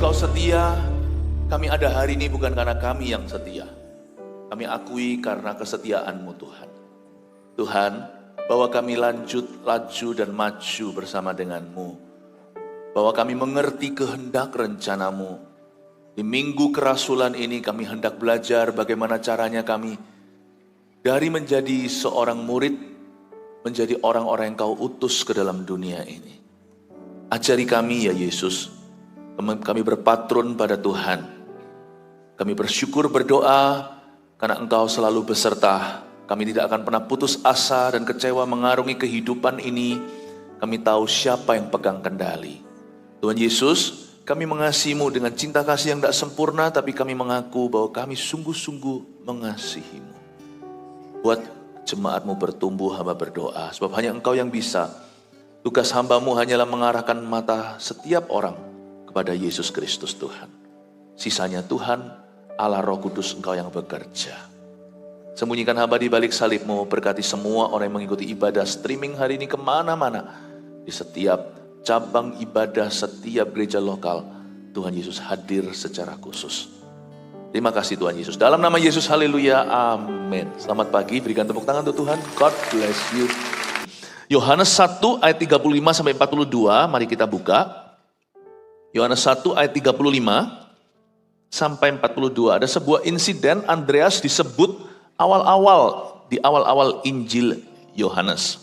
Engkau setia, kami ada hari ini bukan karena kami yang setia. Kami akui karena kesetiaan-Mu Tuhan. Tuhan, bahwa kami laju dan maju bersama dengan-Mu. Bahwa kami mengerti kehendak rencana-Mu. Di minggu kerasulan ini kami hendak belajar bagaimana caranya kami dari menjadi seorang murid, menjadi orang-orang yang Kau utus ke dalam dunia ini. Ajari kami ya Yesus, kami berpatrun pada Tuhan. Kami bersyukur berdoa karena Engkau selalu beserta. Kami tidak akan pernah putus asa dan kecewa mengarungi kehidupan ini. Kami tahu siapa yang pegang kendali. Tuhan Yesus, kami mengasihi-Mu dengan cinta kasih yang tidak sempurna, tapi kami mengaku bahwa kami sungguh-sungguh mengasihi-Mu. Buat jemaat-Mu bertumbuh, hamba berdoa, sebab hanya Engkau yang bisa. Tugas hamba-Mu hanyalah mengarahkan mata setiap orang kepada Yesus Kristus Tuhan. Sisanya Tuhan, Allah Roh Kudus Engkau yang bekerja. Sembunyikan hamba di balik salib-Mu, berkati semua orang yang mengikuti ibadah streaming hari ini kemana-mana. Di setiap cabang ibadah, setiap gereja lokal, Tuhan Yesus hadir secara khusus. Terima kasih Tuhan Yesus. Dalam nama Yesus, haleluya, amin. Selamat pagi, berikan tepuk tangan untuk Tuhan. God bless you. Yohanes 1 ayat 35 sampai 42, mari kita buka. Yohanes 1 ayat 35 sampai 42. Ada sebuah insiden Andreas disebut di awal-awal Injil Yohanes.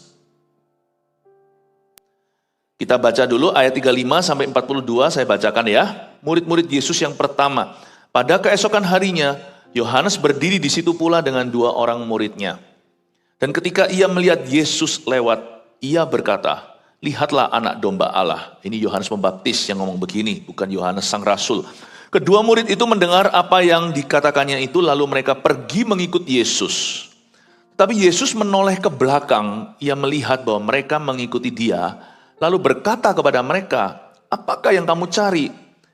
Kita baca dulu ayat 35 sampai 42, saya bacakan ya. Murid-murid Yesus yang pertama. Pada keesokan harinya, Yohanes berdiri di situ pula dengan 2 orang muridnya. Dan ketika ia melihat Yesus lewat, ia berkata, lihatlah anak domba Allah. Ini Yohanes Pembaptis yang ngomong begini, bukan Yohanes sang rasul. Kedua murid itu mendengar apa yang dikatakannya itu, lalu mereka pergi mengikut Yesus. Tapi Yesus menoleh ke belakang, ia melihat bahwa mereka mengikuti dia, lalu berkata kepada mereka, apakah yang kamu cari?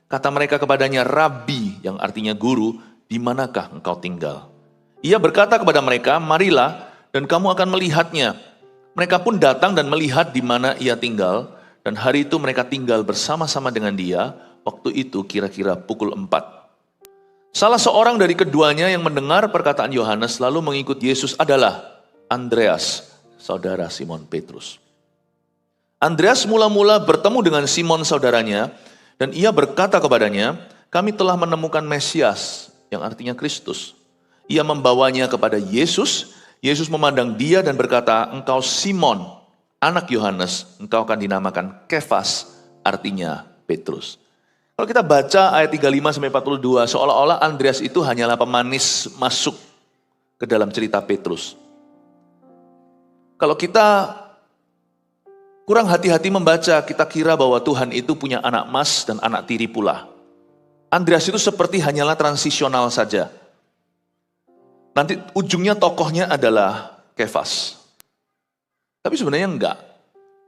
Kata mereka kepadanya, Rabi, yang artinya guru, di manakah engkau tinggal? Ia berkata kepada mereka, marilah dan kamu akan melihatnya. Mereka pun datang dan melihat di mana ia tinggal, dan hari itu mereka tinggal bersama-sama dengan dia, waktu itu kira-kira pukul 4. Salah seorang dari keduanya yang mendengar perkataan Yohanes lalu mengikut Yesus adalah Andreas, saudara Simon Petrus. Andreas mula-mula bertemu dengan Simon saudaranya, dan ia berkata kepadanya, kami telah menemukan Mesias, yang artinya Kristus. Ia membawanya kepada Yesus. Yesus memandang dia dan berkata, engkau Simon, anak Yohanes, engkau akan dinamakan Kefas, artinya Petrus. Kalau kita baca ayat 35 sampai 42, seolah-olah Andreas itu hanyalah pemanis masuk ke dalam cerita Petrus. Kalau kita kurang hati-hati membaca, kita kira bahwa Tuhan itu punya anak emas dan anak tiri pula. Andreas itu seperti hanyalah transisional saja. Nanti ujungnya tokohnya adalah Kefas. Tapi sebenarnya enggak.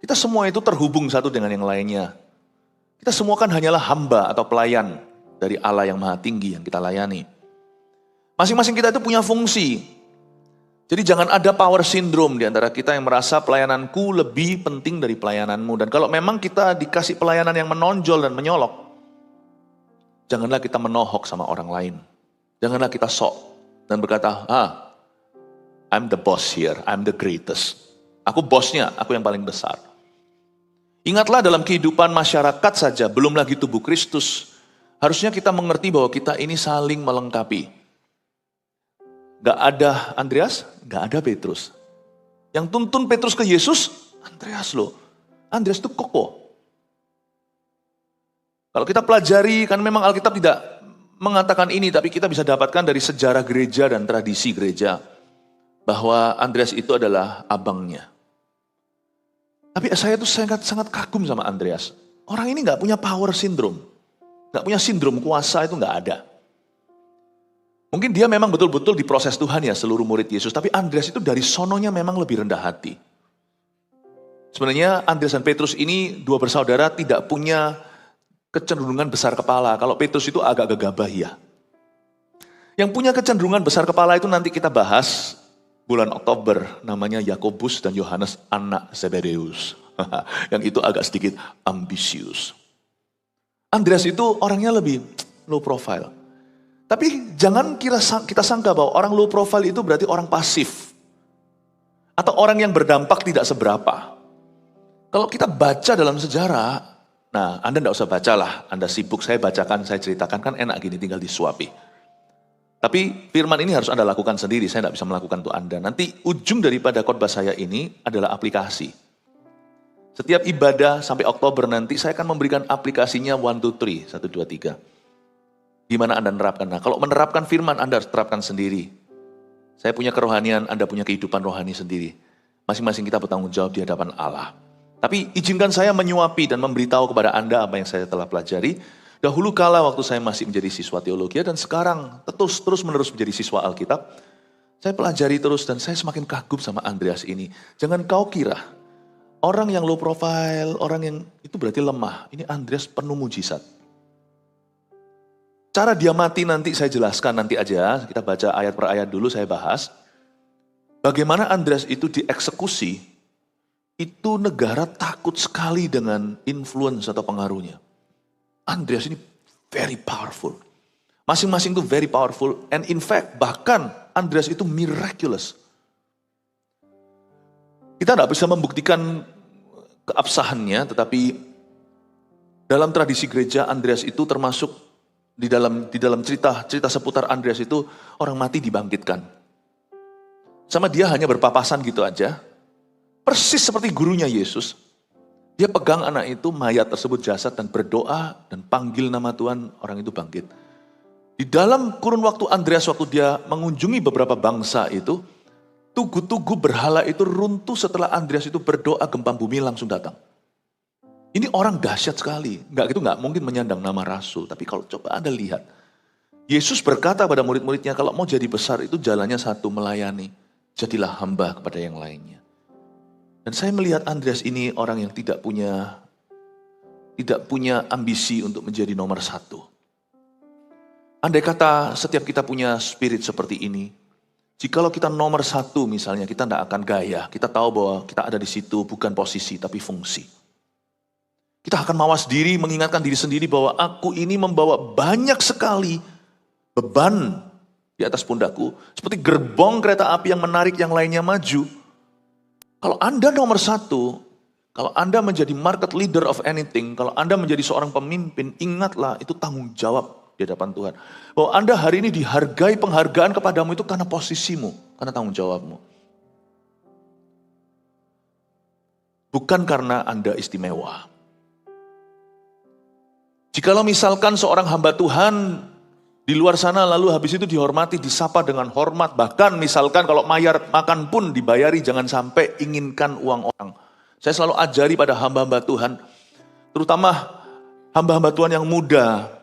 Kita semua itu terhubung satu dengan yang lainnya. Kita semua kan hanyalah hamba atau pelayan dari Allah yang Maha Tinggi yang kita layani. Masing-masing kita itu punya fungsi. Jadi jangan ada power syndrome di antara kita yang merasa pelayananku lebih penting dari pelayananmu. Dan kalau memang kita dikasih pelayanan yang menonjol dan menyolok, janganlah kita menohok sama orang lain. Janganlah kita sok dan berkata, I'm the boss here, I'm the greatest. Aku bosnya, aku yang paling besar. Ingatlah dalam kehidupan masyarakat saja, belum lagi tubuh Kristus. Harusnya kita mengerti bahwa kita ini saling melengkapi. Gak ada Andreas, gak ada Petrus. Yang tuntun Petrus ke Yesus, Andreas loh. Andreas itu kokoh. Kalau kita pelajari, kan memang Alkitab tidak mengatakan ini, tapi kita bisa dapatkan dari sejarah gereja dan tradisi gereja. Bahwa Andreas itu adalah abangnya. Tapi saya tuh sangat kagum sama Andreas. Orang ini gak punya power syndrome. Gak punya sindrom kuasa, itu gak ada. Mungkin dia memang betul-betul diproses Tuhan ya, seluruh murid Yesus. Tapi Andreas itu dari sononya memang lebih rendah hati. Sebenarnya Andreas dan Petrus ini 2 bersaudara tidak punya kecenderungan besar kepala. Kalau Petrus itu agak gegabah ya. Yang punya kecenderungan besar kepala itu nanti kita bahas bulan Oktober. Namanya Yakobus dan Yohanes anak Zebedeus. Yang itu agak sedikit ambisius. Andreas itu orangnya lebih low profile. Tapi jangan kita sangka bahwa orang low profile itu berarti orang pasif. Atau orang yang berdampak tidak seberapa. Kalau kita baca dalam sejarah, nah Anda tidak usah bacalah, Anda sibuk, saya bacakan, saya ceritakan, kan enak gini tinggal disuapi. Tapi firman ini harus Anda lakukan sendiri, saya tidak bisa melakukan untuk Anda. Nanti ujung daripada khotbah saya ini adalah aplikasi. Setiap ibadah sampai Oktober nanti saya akan memberikan aplikasinya 1, 2, 3, 1, 2, 3. Gimana Anda menerapkan? Nah kalau menerapkan firman Anda harus terapkan sendiri. Saya punya kerohanian, Anda punya kehidupan rohani sendiri. Masing-masing kita bertanggung jawab di hadapan Allah. Tapi izinkan saya menyuapi dan memberitahu kepada Anda apa yang saya telah pelajari. Dahulu kala waktu saya masih menjadi siswa teologi dan sekarang terus menerus menjadi siswa Alkitab. Saya pelajari terus dan saya semakin kagum sama Andreas ini. Jangan kau kira orang yang low profile, orang yang itu berarti lemah. Ini Andreas penuh mujizat. Cara dia mati nanti saya jelaskan nanti aja. Kita baca ayat per ayat dulu saya bahas. Bagaimana Andreas itu dieksekusi, itu negara takut sekali dengan influence atau pengaruhnya. Andreas ini very powerful. Masing-masing itu very powerful. And in fact, bahkan Andreas itu miraculous. Kita tidak bisa membuktikan keabsahannya, tetapi dalam tradisi gereja Andreas itu termasuk di dalam cerita seputar Andreas itu orang mati dibangkitkan. Sama dia hanya berpapasan gitu aja. Persis seperti gurunya Yesus. Dia pegang anak itu, mayat tersebut jasad dan berdoa dan panggil nama Tuhan, orang itu bangkit. Di dalam kurun waktu Andreas waktu dia mengunjungi beberapa bangsa itu, tugu-tugu berhala itu runtuh setelah Andreas itu berdoa, gempa bumi langsung datang. Ini orang dahsyat sekali. Nggak mungkin menyandang nama rasul, tapi kalau coba Anda lihat, Yesus berkata pada murid-muridnya, kalau mau jadi besar itu jalannya satu, melayani. Jadilah hamba kepada yang lainnya. Dan saya melihat Andreas ini orang yang tidak punya ambisi untuk menjadi nomor satu. Andai kata setiap kita punya spirit seperti ini, jikalau kita nomor satu misalnya, kita tidak akan gaya. Kita tahu bahwa kita ada di situ bukan posisi tapi fungsi. Kita akan mawas diri, mengingatkan diri sendiri bahwa aku ini membawa banyak sekali beban di atas pundakku. Seperti gerbong kereta api yang menarik yang lainnya maju. Kalau Anda nomor satu, kalau Anda menjadi market leader of anything, kalau Anda menjadi seorang pemimpin, ingatlah itu tanggung jawab di hadapan Tuhan. Bahwa Anda hari ini dihargai penghargaan kepadamu itu karena posisimu, karena tanggung jawabmu. Bukan karena Anda istimewa. Jikalau misalkan seorang hamba Tuhan di luar sana lalu habis itu dihormati, disapa dengan hormat. Bahkan misalkan kalau makan pun dibayari, jangan sampai inginkan uang orang. Saya selalu ajari pada hamba-hamba Tuhan, terutama hamba-hamba Tuhan yang muda.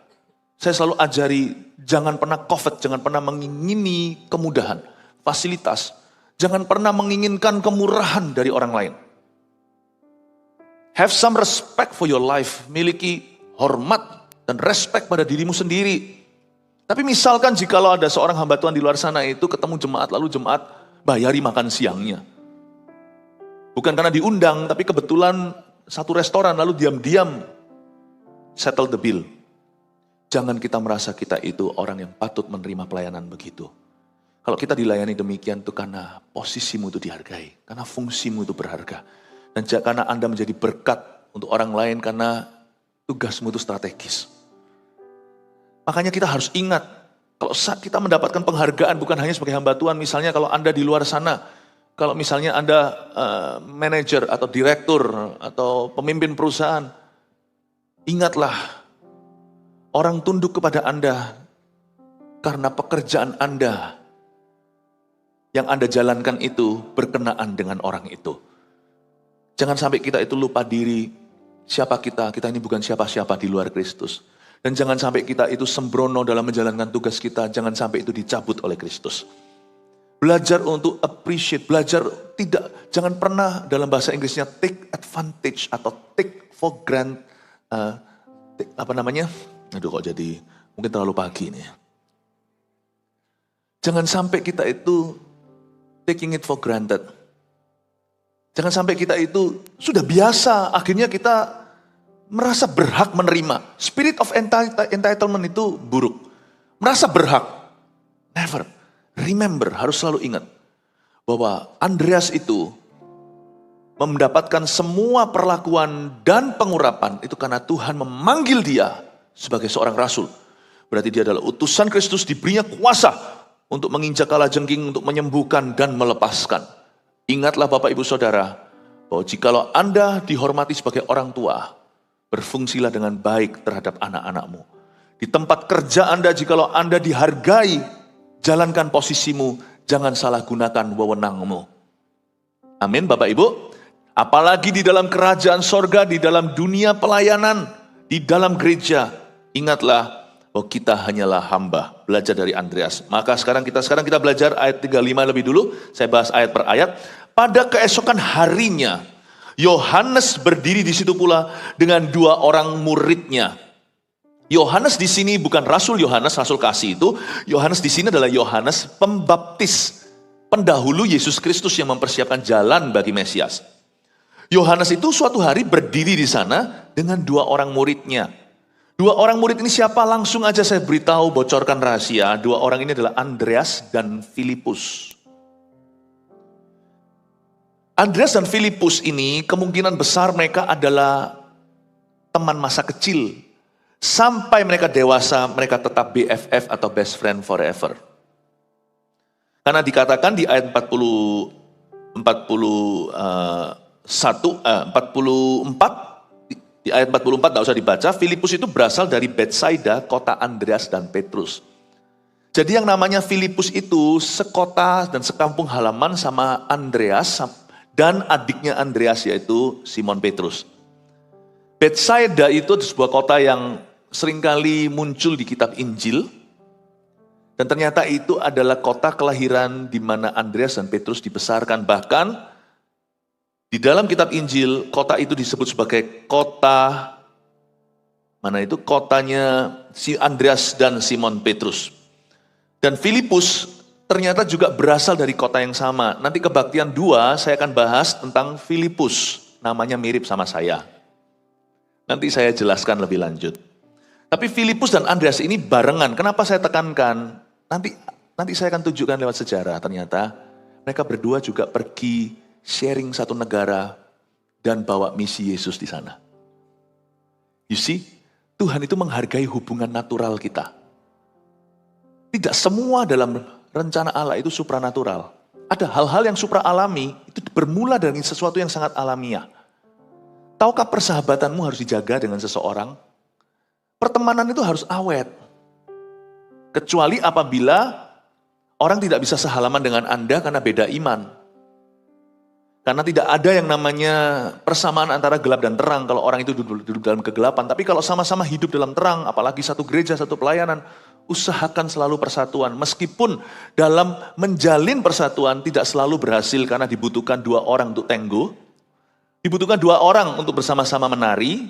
Saya selalu ajari, jangan pernah covet, jangan pernah mengingini kemudahan, fasilitas. Jangan pernah menginginkan kemurahan dari orang lain. Have some respect for your life, miliki hormat dan respect pada dirimu sendiri. Tapi misalkan jikalau ada seorang hamba Tuhan di luar sana itu ketemu jemaat, lalu jemaat bayari makan siangnya. Bukan karena diundang, tapi kebetulan satu restoran lalu diam-diam settle the bill. Jangan kita merasa kita itu orang yang patut menerima pelayanan begitu. Kalau kita dilayani demikian itu karena posisimu itu dihargai, karena fungsimu itu berharga. Dan karena Anda menjadi berkat untuk orang lain karena tugasmu itu strategis. Makanya kita harus ingat, kalau kita mendapatkan penghargaan bukan hanya sebagai hamba Tuhan, misalnya kalau Anda di luar sana, kalau misalnya Anda manajer atau direktur atau pemimpin perusahaan, ingatlah, orang tunduk kepada Anda karena pekerjaan Anda yang Anda jalankan itu berkenaan dengan orang itu. Jangan sampai kita itu lupa diri, siapa kita ini bukan siapa-siapa di luar Kristus. Dan jangan sampai kita itu sembrono dalam menjalankan tugas kita, jangan sampai itu dicabut oleh Kristus. Belajar untuk appreciate, jangan pernah dalam bahasa Inggrisnya take advantage atau take for granted, aduh kok jadi, mungkin terlalu pagi nih. Jangan sampai kita itu taking it for granted. Jangan sampai kita itu sudah biasa, akhirnya kita merasa berhak menerima. Spirit of entitlement itu buruk. Merasa berhak. Never. Remember, harus selalu ingat bahwa Andreas itu mendapatkan semua perlakuan dan pengurapan itu karena Tuhan memanggil dia sebagai seorang rasul. Berarti dia adalah utusan Kristus, diberinya kuasa untuk menginjak kalajengking, untuk menyembuhkan dan melepaskan. Ingatlah Bapak Ibu Saudara, bahwa jikalau Anda dihormati sebagai orang tua, berfungsilah dengan baik terhadap anak-anakmu. Di tempat kerja Anda, jikalau Anda dihargai, jalankan posisimu, jangan salah gunakan wewenangmu. Amin Bapak Ibu. Apalagi di dalam kerajaan sorga, di dalam dunia pelayanan, di dalam gereja, ingatlah bahwa kita hanyalah hamba. Belajar dari Andreas. Maka sekarang kita belajar ayat 35 lebih dulu. Saya bahas ayat per ayat. Pada keesokan harinya, Yohanes berdiri di situ pula dengan 2 orang muridnya. Yohanes di sini bukan Rasul Yohanes, Rasul kasih itu. Yohanes di sini adalah Yohanes Pembaptis, pendahulu Yesus Kristus yang mempersiapkan jalan bagi Mesias. Yohanes itu suatu hari berdiri di sana dengan 2 orang muridnya. 2 orang murid ini siapa? Langsung aja saya beritahu, bocorkan rahasia. 2 orang ini adalah Andreas dan Filipus. Andreas dan Filipus ini kemungkinan besar mereka adalah teman masa kecil. Sampai mereka dewasa, mereka tetap BFF atau best friend forever. Karena dikatakan di ayat 44, di ayat 44 tidak usah dibaca, Filipus itu berasal dari Betsaida, kota Andreas dan Petrus. Jadi yang namanya Filipus itu sekota dan sekampung halaman sama Andreas dan adiknya Andreas yaitu Simon Petrus. Betsaida itu sebuah kota yang seringkali muncul di kitab Injil. Dan ternyata itu adalah kota kelahiran di mana Andreas dan Petrus dibesarkan. Bahkan di dalam kitab Injil, kota itu disebut sebagai kota, mana itu? Kotanya si Andreas dan Simon Petrus. Dan Filipus ternyata juga berasal dari kota yang sama. Nanti kebaktian 2 saya akan bahas tentang Filipus. Namanya mirip sama saya. Nanti saya jelaskan lebih lanjut. Tapi Filipus dan Andreas ini barengan. Kenapa saya tekankan? Nanti saya akan tunjukkan lewat sejarah. Ternyata mereka berdua juga pergi sharing satu negara dan bawa misi Yesus di sana. You see, Tuhan itu menghargai hubungan natural kita. Tidak semua dalam rencana Allah itu supranatural. Ada hal-hal yang supra-alami itu bermula dari sesuatu yang sangat alamiah. Tahukah persahabatanmu harus dijaga dengan seseorang? Pertemanan itu harus awet. Kecuali apabila orang tidak bisa sehalaman dengan Anda karena beda iman. Karena tidak ada yang namanya persamaan antara gelap dan terang kalau orang itu duduk dalam kegelapan. Tapi kalau sama-sama hidup dalam terang, apalagi satu gereja, satu pelayanan, usahakan selalu persatuan. Meskipun dalam menjalin persatuan tidak selalu berhasil karena dibutuhkan 2 orang untuk tenggo. Dibutuhkan 2 orang untuk bersama-sama menari.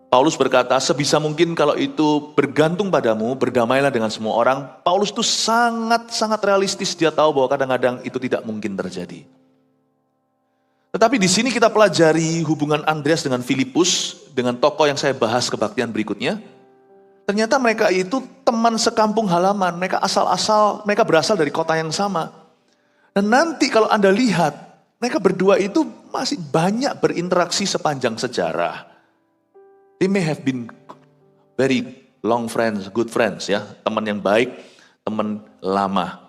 Paulus berkata, sebisa mungkin kalau itu bergantung padamu, berdamailah dengan semua orang. Paulus itu sangat-sangat realistis, dia tahu bahwa kadang-kadang itu tidak mungkin terjadi. Tetapi di sini kita pelajari hubungan Andreas dengan Filipus, dengan tokoh yang saya bahas kebaktian berikutnya. Ternyata mereka itu teman sekampung halaman, mereka mereka berasal dari kota yang sama. Dan nanti kalau Anda lihat, mereka berdua itu masih banyak berinteraksi sepanjang sejarah. They may have been very long friends, good friends ya, teman yang baik, teman lama.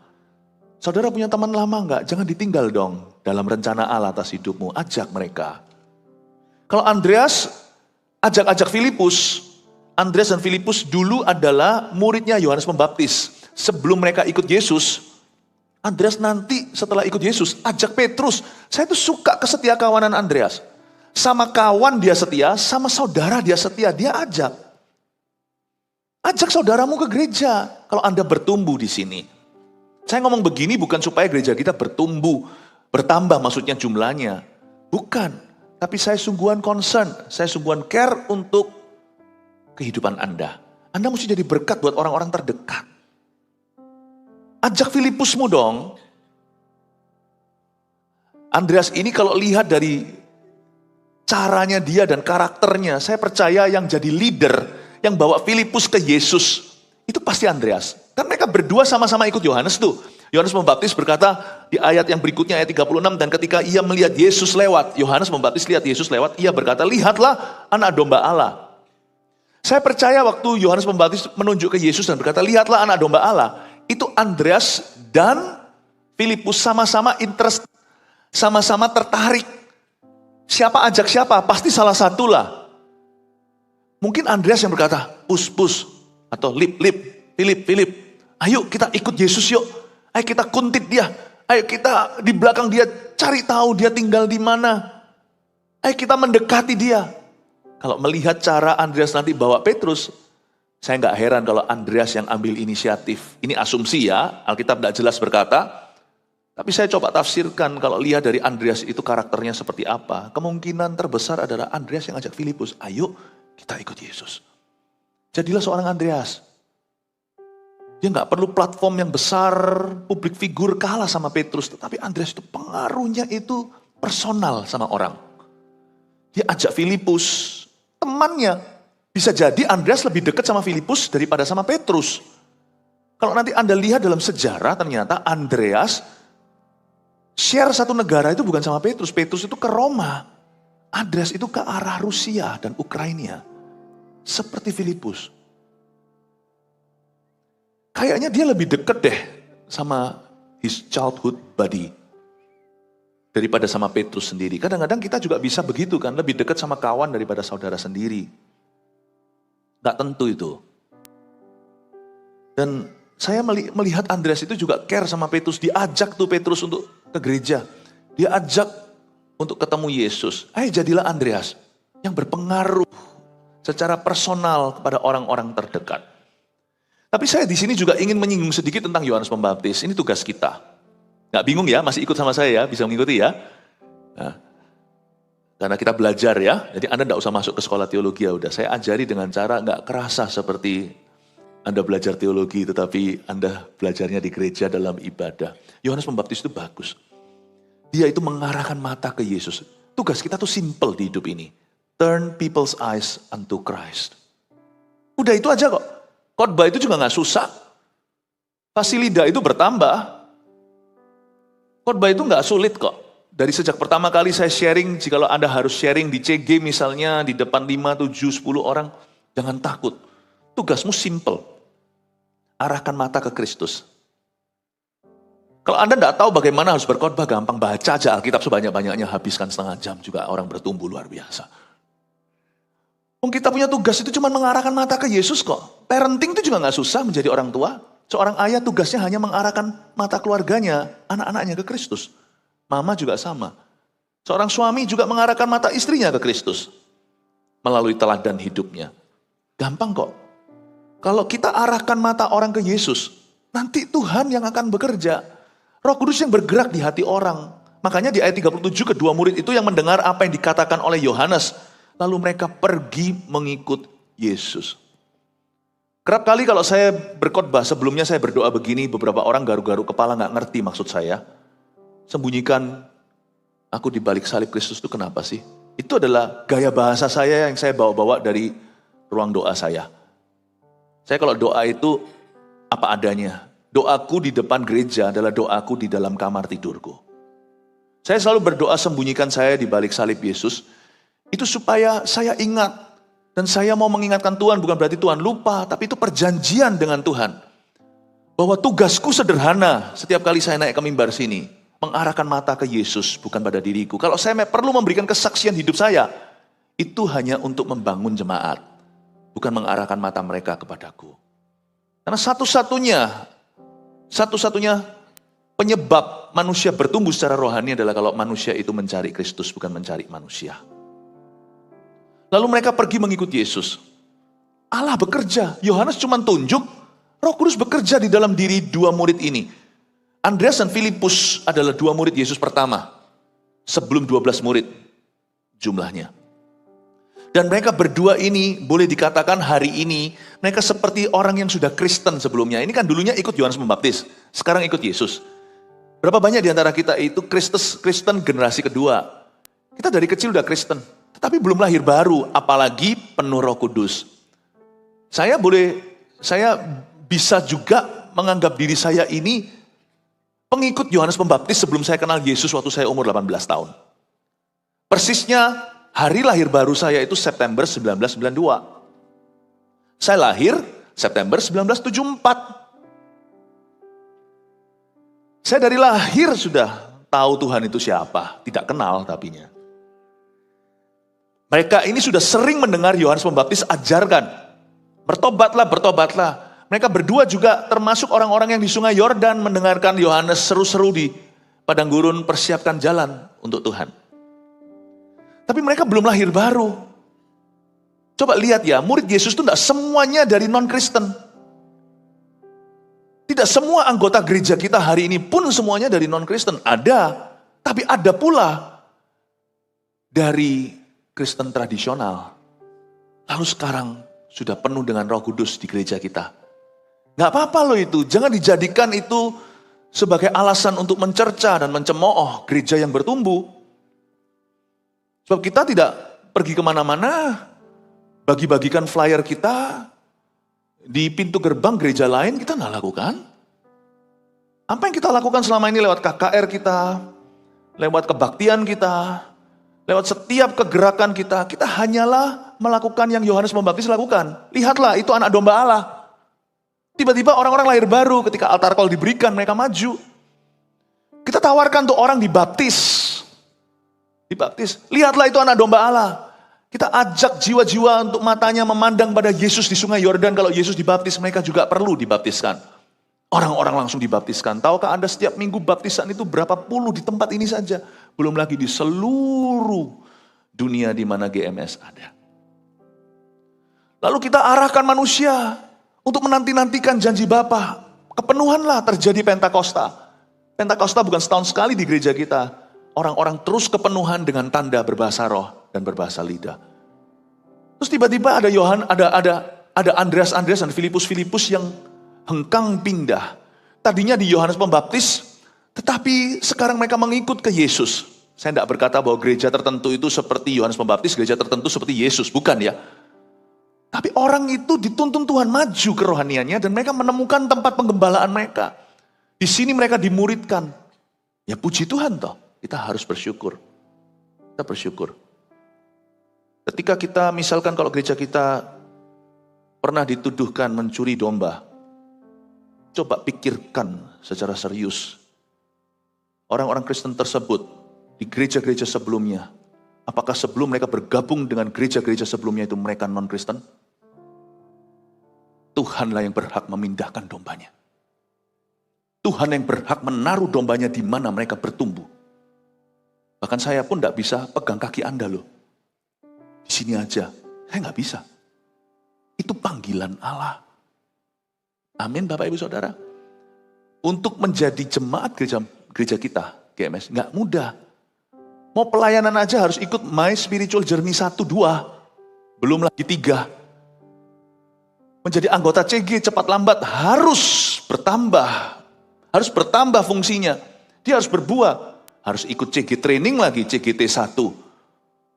Saudara punya teman lama enggak? Jangan ditinggal dong dalam rencana Allah atas hidupmu. Ajak mereka. Kalau Andreas ajak Filipus. Andreas dan Filipus dulu adalah muridnya Yohanes Pembaptis. Sebelum mereka ikut Yesus, Andreas nanti setelah ikut Yesus ajak Petrus. Saya tuh suka kesetiakawanan Andreas. Sama kawan dia setia, sama saudara dia setia, dia ajak. Ajak saudaramu ke gereja kalau Anda bertumbuh di sini. Saya ngomong begini bukan supaya gereja kita bertambah maksudnya jumlahnya. Bukan, tapi saya sungguhan concern, saya sungguhan care untuk kehidupan Anda. Anda mesti jadi berkat buat orang-orang terdekat. Ajak Filipusmu dong. Andreas ini kalau lihat dari caranya dia dan karakternya, saya percaya yang jadi leader, yang bawa Filipus ke Yesus, itu pasti Andreas. Kan mereka berdua sama-sama ikut Yohanes tuh. Yohanes Pembaptis berkata di ayat yang berikutnya, ayat 36, dan ketika ia melihat Yesus lewat, Yohanes Pembaptis lihat Yesus lewat, ia berkata, lihatlah anak domba Allah. Saya percaya waktu Yohanes Pembaptis menunjuk ke Yesus dan berkata, lihatlah anak domba Allah, itu Andreas dan Filipus sama-sama interest, sama-sama tertarik. Siapa ajak siapa? Pasti salah satulah. Mungkin Andreas yang berkata, pus, atau Philip, ayo kita ikut Yesus yuk. Ayo kita kuntit dia. Ayo kita di belakang dia cari tahu dia tinggal di mana. Ayo kita mendekati dia. Kalau melihat cara Andreas nanti bawa Petrus, saya nggak heran kalau Andreas yang ambil inisiatif. Ini asumsi ya, Alkitab tidak jelas berkata. Tapi saya coba tafsirkan kalau lihat dari Andreas itu karakternya seperti apa. Kemungkinan terbesar adalah Andreas yang ajak Filipus, ayo kita ikut Yesus. Jadilah seorang Andreas. Dia nggak perlu platform yang besar, publik figur kalah sama Petrus. Tetapi Andreas itu pengaruhnya itu personal sama orang. Dia ajak Filipus, temannya. Bisa jadi Andreas lebih dekat sama Filipus daripada sama Petrus. Kalau nanti Anda lihat dalam sejarah, ternyata Andreas share satu negara itu bukan sama Petrus. Petrus itu ke Roma. Andreas itu ke arah Rusia dan Ukraina. Seperti Filipus. Kayaknya dia lebih dekat deh sama his childhood buddy daripada sama Petrus sendiri. Kadang-kadang kita juga bisa begitu kan, lebih dekat sama kawan daripada saudara sendiri. Gak tentu itu. Dan saya melihat Andreas itu juga care sama Petrus. Diajak tuh Petrus untuk ke gereja. Dia ajak untuk ketemu Yesus. Jadilah Andreas yang berpengaruh secara personal kepada orang-orang terdekat. Tapi saya di sini juga ingin menyinggung sedikit tentang Yohanes Pembaptis. Ini tugas kita. Nggak bingung ya, masih ikut sama saya ya, bisa mengikuti ya. Nah, karena kita belajar ya, jadi Anda nggak usah masuk ke sekolah teologi ya udah. Saya ajari dengan cara nggak kerasa seperti Anda belajar teologi, tetapi Anda belajarnya di gereja dalam ibadah. Yohanes Pembaptis itu bagus. Dia itu mengarahkan mata ke Yesus. Tugas kita tuh simple di hidup ini. Turn people's eyes unto Christ. Udah itu aja kok. Khotbah itu juga gak susah. Fasilida itu bertambah. Khotbah itu gak sulit kok. Dari sejak pertama kali saya sharing, jikalau Anda harus sharing di CG misalnya, di depan 5, 7, 10 orang, jangan takut. Tugasmu simple. Arahkan mata ke Kristus. Kalau Anda gak tahu bagaimana harus berkhotbah, gampang baca aja Alkitab sebanyak-banyaknya, habiskan setengah jam juga orang bertumbuh luar biasa. Kita punya tugas itu cuma mengarahkan mata ke Yesus kok. Parenting itu juga gak susah menjadi orang tua. Seorang ayah tugasnya hanya mengarahkan mata keluarganya, anak-anaknya ke Kristus. Mama juga sama. Seorang suami juga mengarahkan mata istrinya ke Kristus. Melalui teladan hidupnya. Gampang kok. Kalau kita arahkan mata orang ke Yesus, nanti Tuhan yang akan bekerja. Roh Kudus yang bergerak di hati orang. Makanya di ayat 37 kedua murid itu yang mendengar apa yang dikatakan oleh Yohanes. Lalu mereka pergi mengikut Yesus. Kerap kali kalau saya berkhotbah, sebelumnya saya berdoa begini, beberapa orang garuk-garuk kepala gak ngerti maksud saya. Sembunyikan aku di balik salib Kristus itu kenapa sih? Itu adalah gaya bahasa saya yang saya bawa-bawa dari ruang doa saya. Saya kalau doa itu apa adanya. Doaku di depan gereja adalah doaku di dalam kamar tidurku. Saya selalu berdoa sembunyikan saya di balik salib Yesus. Itu supaya saya ingat. Dan saya mau mengingatkan Tuhan, bukan berarti Tuhan lupa. Tapi itu perjanjian dengan Tuhan. Bahwa tugasku sederhana setiap kali saya naik ke mimbar sini. Mengarahkan mata ke Yesus, bukan pada diriku. Kalau saya perlu memberikan kesaksian hidup saya, itu hanya untuk membangun jemaat. Bukan mengarahkan mata mereka kepadaku. Karena satu-satunya penyebab manusia bertumbuh secara rohani adalah kalau manusia itu mencari Kristus, bukan mencari manusia. Lalu mereka pergi mengikut Yesus. Allah bekerja. Yohanes cuma tunjuk. Roh Kudus bekerja di dalam diri dua murid ini. Andreas dan Filipus adalah dua murid Yesus pertama. Sebelum 12 murid jumlahnya. Dan mereka berdua ini boleh dikatakan hari ini. Mereka seperti orang yang sudah Kristen sebelumnya. Ini kan dulunya ikut Yohanes Pembaptis. Sekarang ikut Yesus. Berapa banyak di antara kita itu Kristen generasi kedua. Kita dari kecil udah Kristen. Tetapi tapi belum lahir baru, apalagi penuh Roh Kudus. Saya bisa juga menganggap diri saya ini pengikut Yohanes Pembaptis sebelum saya kenal Yesus waktu saya umur 18 tahun. Persisnya hari lahir baru saya itu September 1992. Saya lahir September 1974. Saya dari lahir sudah tahu Tuhan itu siapa, tidak kenal tapinya. Mereka ini sudah sering mendengar Yohanes Pembaptis ajarkan, bertobatlah, bertobatlah. Mereka berdua juga termasuk orang-orang yang di Sungai Yordan mendengarkan Yohanes seru-seru di padang gurun persiapkan jalan untuk Tuhan. Tapi mereka belum lahir baru. Coba lihat ya, murid Yesus itu tidak semuanya dari non-Kristen. Tidak semua anggota gereja kita hari ini pun semuanya dari non-Kristen. Ada, tapi ada pula dari Kristen tradisional. Lalu sekarang sudah penuh dengan Roh Kudus di gereja kita. Gak apa-apa loh itu, jangan dijadikan itu sebagai alasan untuk mencerca dan mencemooh gereja yang bertumbuh. Sebab kita tidak pergi kemana-mana, bagi-bagikan flyer kita, di pintu gerbang gereja lain kita nggak lakukan. Apa yang kita lakukan selama ini lewat KKR kita, lewat kebaktian kita, lewat setiap kegerakan kita hanyalah melakukan yang Yohanes Pembaptis lakukan. Lihatlah, itu anak domba Allah. Tiba-tiba orang-orang lahir baru ketika altar call diberikan, mereka maju. Kita tawarkan tuh orang dibaptis. Lihatlah itu anak domba Allah. Kita ajak jiwa-jiwa untuk matanya memandang pada Yesus di Sungai Yordan. Kalau Yesus dibaptis, mereka juga perlu dibaptiskan. Orang-orang langsung dibaptiskan. Tahukah Anda setiap minggu baptisan itu berapa puluh di tempat ini saja? Belum lagi di seluruh dunia di mana GMS ada. Lalu kita arahkan manusia untuk menanti-nantikan janji Bapa. Kepenuhanlah terjadi Pentakosta. Pentakosta bukan setahun sekali di gereja kita. Orang-orang terus kepenuhan dengan tanda berbahasa roh dan berbahasa lidah. Terus tiba-tiba ada Andreas dan Filipus yang hengkang pindah. Tadinya di Yohanes Pembaptis, tetapi sekarang mereka mengikut ke Yesus. Saya tidak berkata bahwa gereja tertentu itu seperti Yohanes Pembaptis, gereja tertentu seperti Yesus, bukan ya. Tapi orang itu dituntun Tuhan maju kerohaniannya dan mereka menemukan tempat penggembalaan mereka. Di sini mereka dimuridkan. Ya puji Tuhan toh, kita harus bersyukur. Kita bersyukur. Ketika kita misalkan kalau gereja kita pernah dituduhkan mencuri domba. Coba pikirkan secara serius. Orang-orang Kristen tersebut di gereja-gereja sebelumnya. Apakah sebelum mereka bergabung dengan gereja-gereja sebelumnya itu mereka non-Kristen? Tuhanlah yang berhak memindahkan dombanya. Tuhan yang berhak menaruh dombanya di mana mereka bertumbuh. Bahkan saya pun tidak bisa pegang kaki Anda loh. Di sini aja, saya nggak bisa. Itu panggilan Allah. Amin Bapak Ibu Saudara. Untuk menjadi jemaat gereja kita, GMS, nggak mudah. Mau pelayanan aja harus ikut My Spiritual Journey 1, 2. Belum lagi 3. Menjadi anggota CG cepat lambat harus bertambah. Harus bertambah fungsinya. Dia harus berbuah. Harus ikut CG training lagi, CGT 1.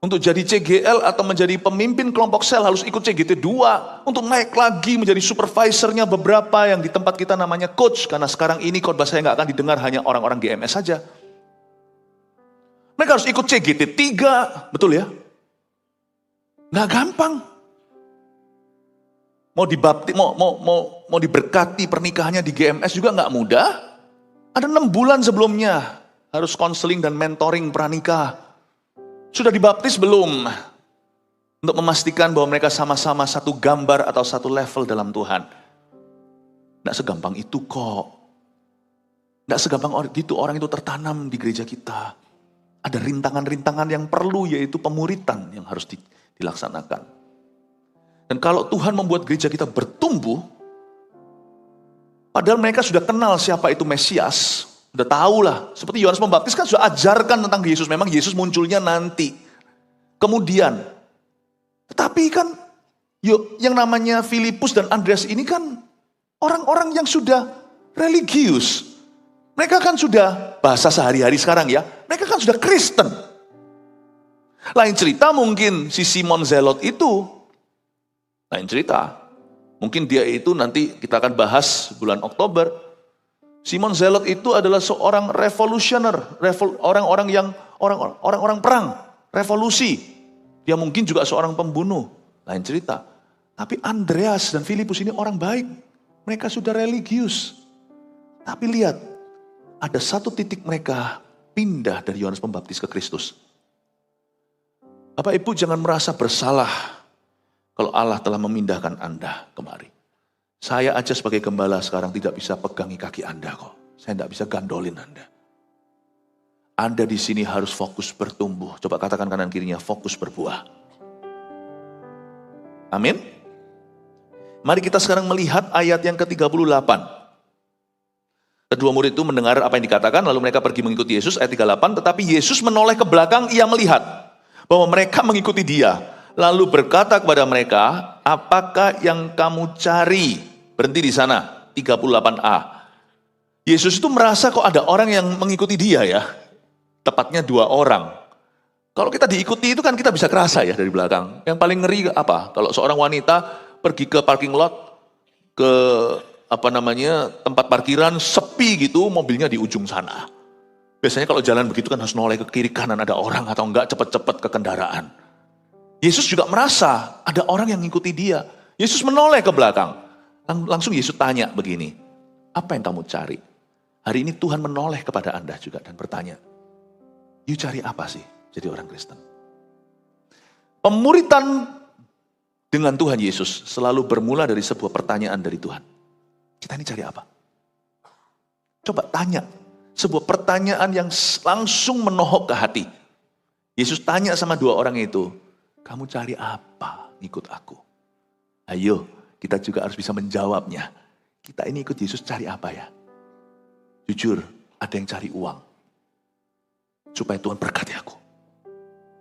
Untuk jadi CGL atau menjadi pemimpin kelompok sel harus ikut CGT 2. Untuk naik lagi menjadi supervisornya beberapa yang di tempat kita namanya coach. Karena sekarang ini khotbah saya nggak akan didengar hanya orang-orang GMS saja. Mereka harus ikut CGT 3, betul ya? Nggak gampang. Mau diberkati pernikahannya di GMS juga nggak mudah. Ada 6 bulan sebelumnya harus konseling dan mentoring pranikah. Sudah dibaptis belum? Untuk memastikan bahwa mereka sama-sama satu gambar atau satu level dalam Tuhan. Nggak segampang itu kok. Nggak segampang gitu orang itu tertanam di gereja kita. Ada rintangan-rintangan yang perlu, yaitu pemuritan yang harus dilaksanakan. Dan kalau Tuhan membuat gereja kita bertumbuh, padahal mereka sudah kenal siapa itu Mesias, udah tahu lah. Seperti Yohanes Pembaptis kan sudah ajarkan tentang Yesus. Memang Yesus munculnya nanti. Kemudian. Tetapi kan yang namanya Filipus dan Andreas ini kan orang-orang yang sudah religius. Mereka kan sudah, bahasa sehari-hari sekarang ya, mereka kan sudah Kristen. Lain cerita mungkin si Simon Zelot itu, lain cerita. Mungkin dia itu nanti kita akan bahas bulan Oktober. Simon Zelot itu adalah seorang revolusioner, orang-orang perang, revolusi. Dia mungkin juga seorang pembunuh, lain cerita. Tapi Andreas dan Filipus ini orang baik. Mereka sudah religius. Tapi lihat, ada satu titik mereka pindah dari Yohanes Pembaptis ke Kristus. Bapak Ibu jangan merasa bersalah kalau Allah telah memindahkan Anda kemari. Saya aja sebagai gembala sekarang tidak bisa pegangi kaki Anda kok. Saya tidak bisa gandolin Anda. Anda di sini harus fokus bertumbuh. Coba katakan kanan kirinya, fokus berbuah. Amin. Mari kita sekarang melihat ayat yang ke-38. Kedua murid itu mendengar apa yang dikatakan, lalu mereka pergi mengikuti Yesus, ayat 38. Tetapi Yesus menoleh ke belakang, ia melihat bahwa mereka mengikuti dia. Lalu berkata kepada mereka, apakah yang kamu cari? Berhenti di sana, 38a. Yesus itu merasa kok ada orang yang mengikuti dia ya. Tepatnya 2 orang. Kalau kita diikuti itu kan kita bisa kerasa ya dari belakang. Yang paling ngeri apa? Kalau seorang wanita pergi ke parking lot, ke tempat parkiran sepi gitu, mobilnya di ujung sana. Biasanya kalau jalan begitu kan harus noleh ke kiri kanan, ada orang atau enggak cepet-cepet ke kendaraan. Yesus juga merasa ada orang yang ngikuti dia. Yesus menoleh ke belakang. Langsung Yesus tanya begini, apa yang kamu cari? Hari ini Tuhan menoleh kepada Anda juga dan bertanya, you cari apa sih jadi orang Kristen? Pemuritan dengan Tuhan Yesus selalu bermula dari sebuah pertanyaan dari Tuhan. Kita ini cari apa? Coba tanya. Sebuah pertanyaan yang langsung menohok ke hati. Yesus tanya sama 2 orang itu, kamu cari apa ikut aku? Ayo, kita juga harus bisa menjawabnya. Kita ini ikut Yesus cari apa ya? Jujur, ada yang cari uang. Supaya Tuhan berkati aku.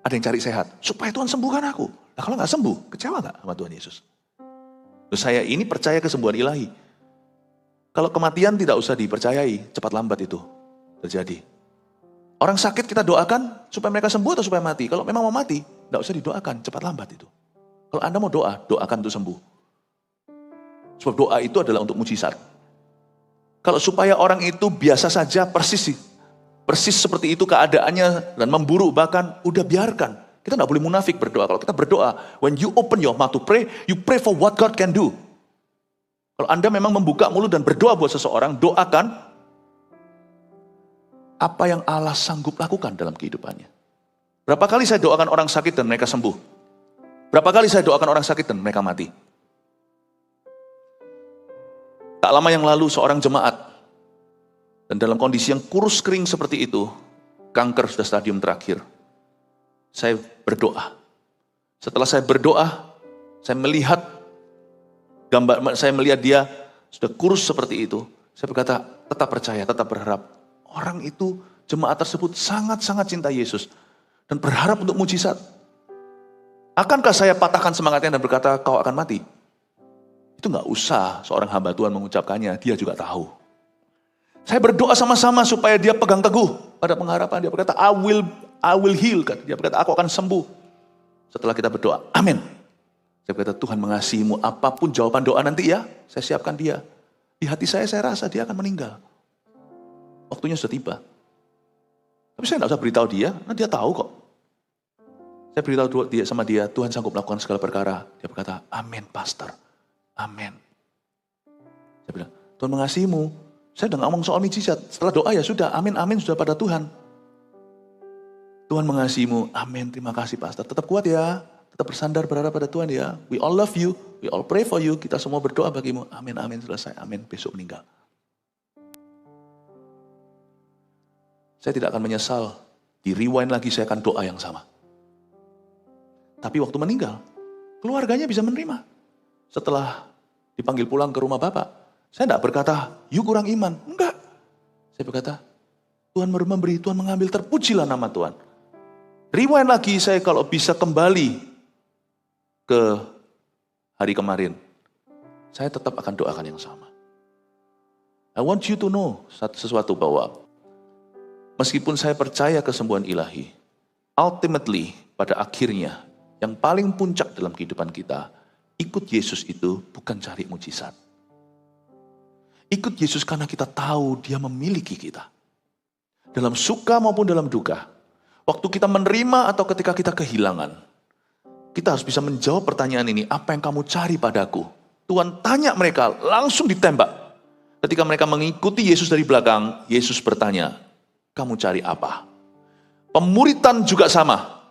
Ada yang cari sehat. Supaya Tuhan sembuhkan aku. Nah kalau gak sembuh, kecewa gak sama Tuhan Yesus? Terus saya ini percaya kesembuhan ilahi. Kalau kematian tidak usah dipercayai, cepat lambat itu terjadi. Orang sakit kita doakan supaya mereka sembuh atau supaya mati. Kalau memang mau mati, tidak usah didoakan, cepat lambat itu. Kalau Anda mau doa, doakan untuk sembuh. Sebab doa itu adalah untuk mujizat. Kalau supaya orang itu biasa saja, persis seperti itu keadaannya dan memburuk bahkan, udah biarkan. Kita tidak boleh munafik berdoa. Kalau kita berdoa, when you open your mouth to pray, you pray for what God can do. Kalau Anda memang membuka mulut dan berdoa buat seseorang, doakan apa yang Allah sanggup lakukan dalam kehidupannya. Berapa kali saya doakan orang sakit dan mereka sembuh? Berapa kali saya doakan orang sakit dan mereka mati? Tak lama yang lalu seorang jemaat, dan dalam kondisi yang kurus kering seperti itu, kanker sudah stadium terakhir. Saya berdoa. Setelah saya berdoa, saya melihat dia sudah kurus seperti itu. Saya berkata, tetap percaya, tetap berharap. Orang itu, jemaat tersebut sangat-sangat cinta Yesus. Dan berharap untuk mujizat. Akankah saya patahkan semangatnya dan berkata, kau akan mati? Itu gak usah seorang hamba Tuhan mengucapkannya, dia juga tahu. Saya berdoa sama-sama supaya dia pegang teguh pada pengharapan. Dia berkata, I will heal. Dia berkata, aku akan sembuh. Setelah kita berdoa, amin. Saya berkata, Tuhan mengasihimu, apapun jawaban doa nanti ya, saya siapkan dia. Di hati saya rasa dia akan meninggal. Waktunya sudah tiba. Tapi saya tidak usah beritahu dia, karena dia tahu kok. Saya beritahu sama dia, Tuhan sanggup melakukan segala perkara. Dia berkata, amin pastor, amin. Saya bilang, Tuhan mengasihimu. Saya udah ngomong soal mujizat. Setelah doa ya sudah, amin, amin sudah pada Tuhan. Tuhan mengasihimu, amin, terima kasih pastor. Tetap kuat ya, tetap bersandar berharap pada Tuhan ya. We all love you, we all pray for you. Kita semua berdoa bagimu, amin, amin, selesai, amin, besok meninggal. Saya tidak akan menyesal, di rewind lagi saya akan doa yang sama. Tapi waktu meninggal, keluarganya bisa menerima. Setelah dipanggil pulang ke rumah bapak, saya tidak berkata, you kurang iman. Enggak. Saya berkata, Tuhan memberi, Tuhan mengambil, terpujilah nama Tuhan. Rewind lagi saya kalau bisa kembali ke hari kemarin. Saya tetap akan doakan yang sama. I want you to know sesuatu bahwa meskipun saya percaya kesembuhan ilahi, ultimately pada akhirnya, yang paling puncak dalam kehidupan kita, ikut Yesus itu bukan cari mujizat. Ikut Yesus karena kita tahu dia memiliki kita. Dalam suka maupun dalam duka. Waktu kita menerima atau ketika kita kehilangan. Kita harus bisa menjawab pertanyaan ini, apa yang kamu cari padaku? Tuhan tanya mereka, langsung ditembak. Ketika mereka mengikuti Yesus dari belakang, Yesus bertanya, kamu cari apa? Pemuritan juga sama.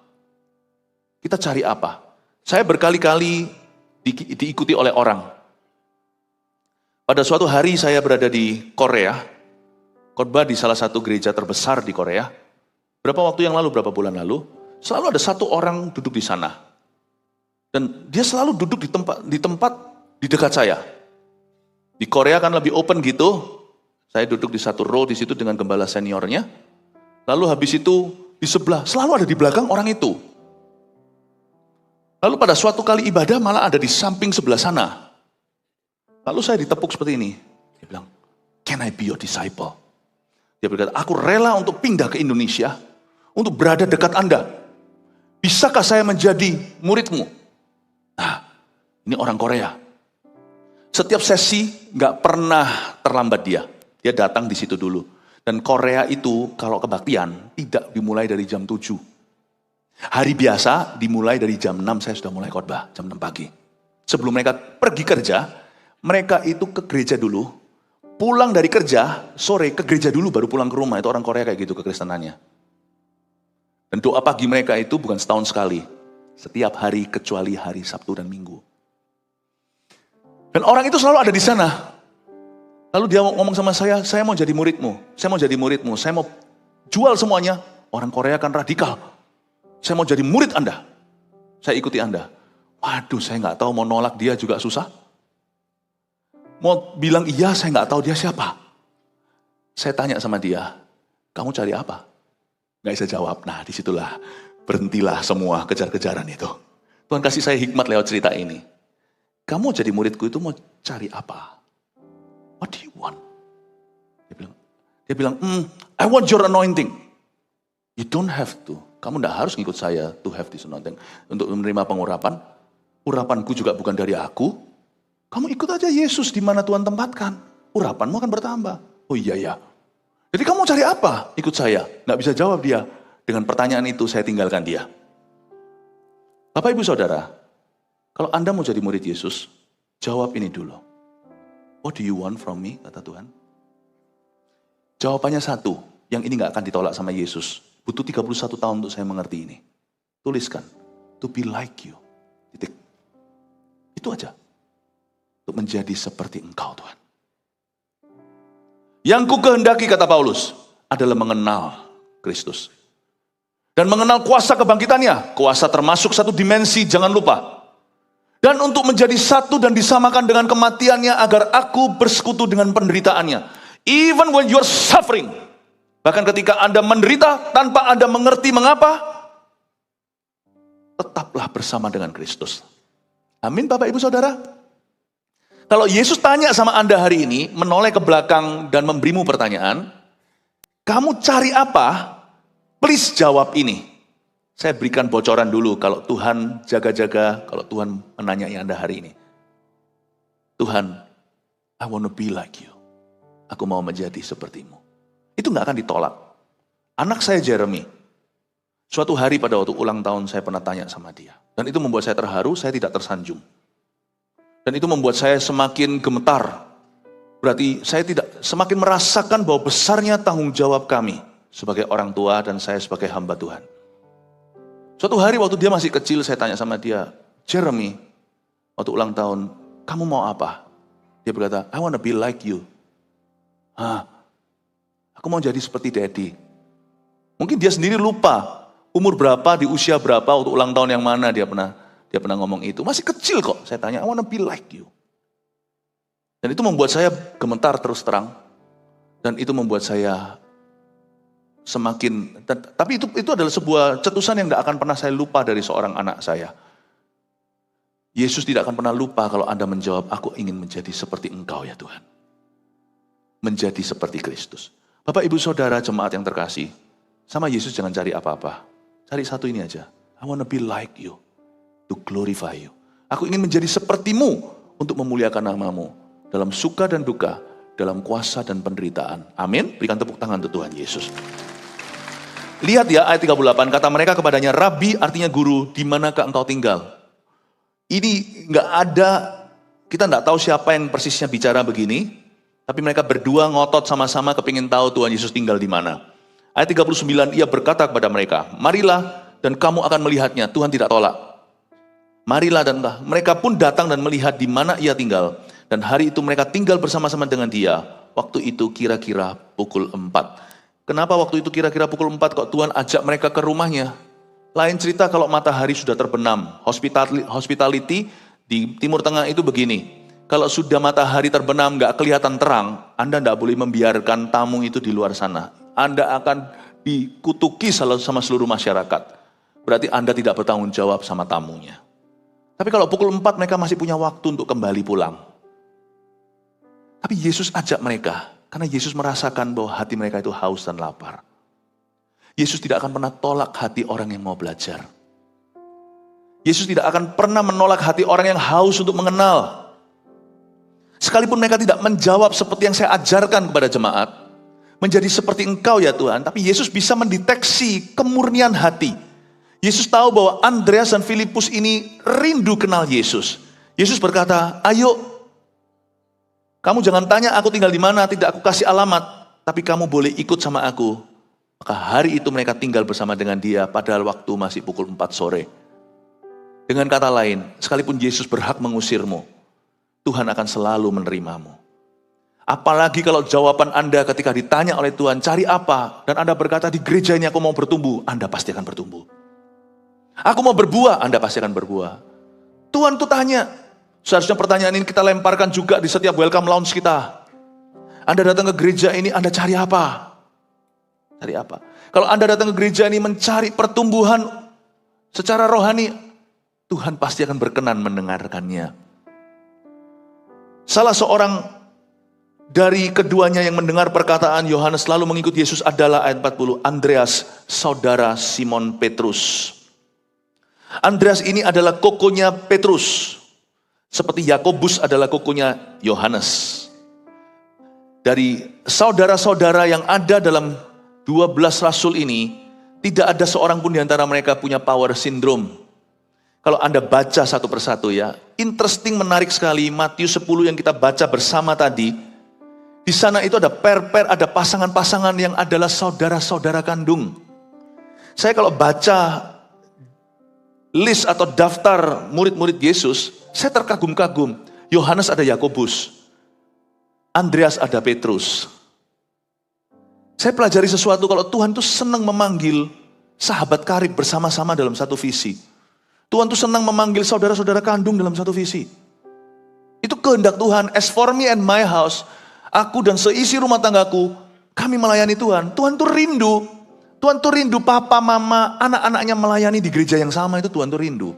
Kita cari apa? Saya berkali-kali diikuti oleh orang. Pada suatu hari saya berada di Korea, khotbah di salah satu gereja terbesar di Korea. Berapa waktu yang lalu, berapa bulan lalu, selalu ada satu orang duduk di sana. Dan dia selalu duduk di tempat di dekat saya. Di Korea kan lebih open gitu. Saya duduk di satu row di situ dengan gembala seniornya. Lalu habis itu di sebelah, selalu ada di belakang orang itu. Lalu pada suatu kali ibadah malah ada di samping sebelah sana. Lalu saya ditepuk seperti ini. Dia bilang, can I be your disciple? Dia berkata, aku rela untuk pindah ke Indonesia, untuk berada dekat Anda. Bisakah saya menjadi muridmu? Nah, ini orang Korea. Setiap sesi gak pernah terlambat dia. Dia datang di situ dulu. Dan Korea itu kalau kebaktian tidak dimulai dari jam 7. Hari biasa dimulai dari jam 6 saya sudah mulai khotbah, jam 6 pagi. Sebelum mereka pergi kerja, mereka itu ke gereja dulu. Pulang dari kerja, sore ke gereja dulu baru pulang ke rumah. Itu orang Korea kayak gitu kekristenannya. Dan doa pagi mereka itu bukan setahun sekali. Setiap hari kecuali hari Sabtu dan Minggu. Dan orang itu selalu ada di sana. Lalu dia ngomong sama saya mau jadi muridmu. Saya mau jadi muridmu. Saya mau jual semuanya. Orang Korea kan radikal. Saya mau jadi murid Anda. Saya ikuti Anda. Waduh, saya nggak tahu mau nolak dia juga susah. Mau bilang iya, saya nggak tahu dia siapa. Saya tanya sama dia, kamu cari apa? Nggak bisa jawab. Nah, disitulah berhentilah semua kejar-kejaran itu. Tuhan kasih saya hikmat lewat cerita ini. Kamu jadi muridku itu mau cari apa? What do you want? Dia bilang, I want your anointing. You don't have to. Kamu tidak harus ngikut saya to have this anointing. Untuk menerima pengurapan. Urapanku juga bukan dari aku. Kamu ikut aja Yesus di mana Tuhan tempatkan. Urapanmu akan bertambah. Oh iya ya. Jadi kamu cari apa? Ikut saya. Nggak bisa jawab dia. Dengan pertanyaan itu saya tinggalkan dia. Bapak Ibu Saudara, kalau Anda mau jadi murid Yesus, jawab ini dulu. What do you want from me? Kata Tuhan. Jawabannya satu. Yang ini nggak akan ditolak sama Yesus. Butuh 31 tahun untuk saya mengerti ini. Tuliskan. To be like you. Titik. Itu aja. Untuk menjadi seperti Engkau Tuhan. Yang ku kehendaki kata Paulus adalah mengenal Kristus. Dan mengenal kuasa kebangkitannya. Kuasa termasuk satu dimensi, jangan lupa. Dan untuk menjadi satu dan disamakan dengan kematiannya agar aku bersekutu dengan penderitaannya. Even when you are suffering. Bahkan ketika Anda menderita tanpa Anda mengerti mengapa, tetaplah bersama dengan Kristus. Amin Bapak Ibu Saudara. Kalau Yesus tanya sama Anda hari ini, menoleh ke belakang dan memberimu pertanyaan, kamu cari apa? Please jawab ini. Saya berikan bocoran dulu kalau Tuhan jaga-jaga, kalau Tuhan menanyai Anda hari ini. Tuhan, I want to be like you. Aku mau menjadi sepertimu. Itu gak akan ditolak. Anak saya Jeremy, suatu hari pada waktu ulang tahun saya pernah tanya sama dia. Dan itu membuat saya terharu, saya tidak tersanjung. Dan itu membuat saya semakin gemetar. Berarti saya tidak semakin merasakan bahwa besarnya tanggung jawab kami sebagai orang tua dan saya sebagai hamba Tuhan. Suatu hari waktu dia masih kecil saya tanya sama dia, Jeremy, waktu ulang tahun, kamu mau apa? Dia berkata, I want to be like you. Aku mau jadi seperti Daddy. Mungkin dia sendiri lupa umur berapa, di usia berapa, waktu ulang tahun yang mana dia pernah ngomong itu. Masih kecil kok. Saya tanya, I want to be like you. Dan itu membuat saya gemetar terus terang. Dan itu membuat saya semakin, tapi itu adalah sebuah cetusan yang tidak akan pernah saya lupa dari seorang anak saya. Yesus tidak akan pernah lupa kalau Anda menjawab, aku ingin menjadi seperti Engkau ya Tuhan. Menjadi seperti Kristus. Bapak Ibu Saudara jemaat yang terkasih, sama Yesus jangan cari apa-apa. Cari satu ini aja. I want to be like you, to glorify you. Aku ingin menjadi sepertimu untuk memuliakan namamu. Dalam suka dan duka, dalam kuasa dan penderitaan. Amin. Berikan tepuk tangan untuk Tuhan Yesus. Lihat ya ayat 38, kata mereka kepadanya, Rabi artinya guru, di manakah engkau tinggal? Ini nggak ada, kita nggak tahu siapa yang persisnya bicara begini, tapi mereka berdua ngotot sama-sama kepingin tahu Tuhan Yesus tinggal di mana. Ayat 39, ia berkata kepada mereka, marilah dan kamu akan melihatnya. Tuhan tidak tolak. Marilah dan mereka pun datang dan melihat di mana ia tinggal. Dan hari itu mereka tinggal bersama-sama dengan dia. Waktu itu kira-kira pukul 4. Kenapa waktu itu kira-kira pukul 4 kok Tuhan ajak mereka ke rumahnya? Lain cerita kalau matahari sudah terbenam. Hospitality di Timur Tengah itu begini. Kalau sudah matahari terbenam gak kelihatan terang, Anda gak boleh membiarkan tamu itu di luar sana. Anda akan dikutuki sama seluruh masyarakat. Berarti Anda tidak bertanggung jawab sama tamunya. Tapi kalau pukul 4 mereka masih punya waktu untuk kembali pulang. Tapi Yesus ajak mereka, karena Yesus merasakan bahwa hati mereka itu haus dan lapar. Yesus tidak akan pernah tolak hati orang yang mau belajar. Yesus tidak akan pernah menolak hati orang yang haus untuk mengenal. Sekalipun mereka tidak menjawab seperti yang saya ajarkan kepada jemaat, menjadi seperti engkau ya Tuhan, tapi Yesus bisa mendeteksi kemurnian hati. Yesus tahu bahwa Andreas dan Filipus ini rindu kenal Yesus. Yesus berkata, ayo, kamu jangan tanya aku tinggal di mana, tidak aku kasih alamat, tapi kamu boleh ikut sama aku. Maka hari itu mereka tinggal bersama dengan dia, padahal waktu masih pukul 4 sore. Dengan kata lain, sekalipun Yesus berhak mengusirmu, Tuhan akan selalu menerimamu. Apalagi kalau jawaban Anda ketika ditanya oleh Tuhan, cari apa? Dan Anda berkata, di gereja ini aku mau bertumbuh, Anda pasti akan bertumbuh. Aku mau berbuah, Anda pasti akan berbuah. Tuhan tuh tanya, seharusnya pertanyaan ini kita lemparkan juga di setiap welcome lounge kita. Anda datang ke gereja ini, Anda cari apa? Cari apa? Kalau Anda datang ke gereja ini mencari pertumbuhan secara rohani, Tuhan pasti akan berkenan mendengarkannya. Salah seorang dari keduanya yang mendengar perkataan Yohanes lalu mengikut Yesus adalah ayat 40, Andreas, saudara Simon Petrus. Andreas ini adalah kokonya Petrus. Seperti Yakobus adalah kokonya Yohanes. Dari saudara-saudara yang ada dalam 12 rasul ini, tidak ada seorang pun di antara mereka punya power syndrome. Kalau Anda baca satu persatu ya, interesting, menarik sekali, Matius 10 yang kita baca bersama tadi, di sana itu ada per-per, ada pasangan-pasangan yang adalah saudara-saudara kandung. Saya kalau baca list atau daftar murid-murid Yesus, saya terkagum-kagum. Yohanes ada Yakobus, Andreas ada Petrus. Saya pelajari sesuatu kalau Tuhan tuh senang memanggil sahabat karib bersama-sama dalam satu visi. Tuhan tuh senang memanggil saudara-saudara kandung dalam satu visi. Itu kehendak Tuhan. As for me and my house, aku dan seisi rumah tanggaku, kami melayani Tuhan. Tuhan tuh rindu. Tuhan tuh rindu papa, mama, anak-anaknya melayani di gereja yang sama, itu Tuhan tuh rindu.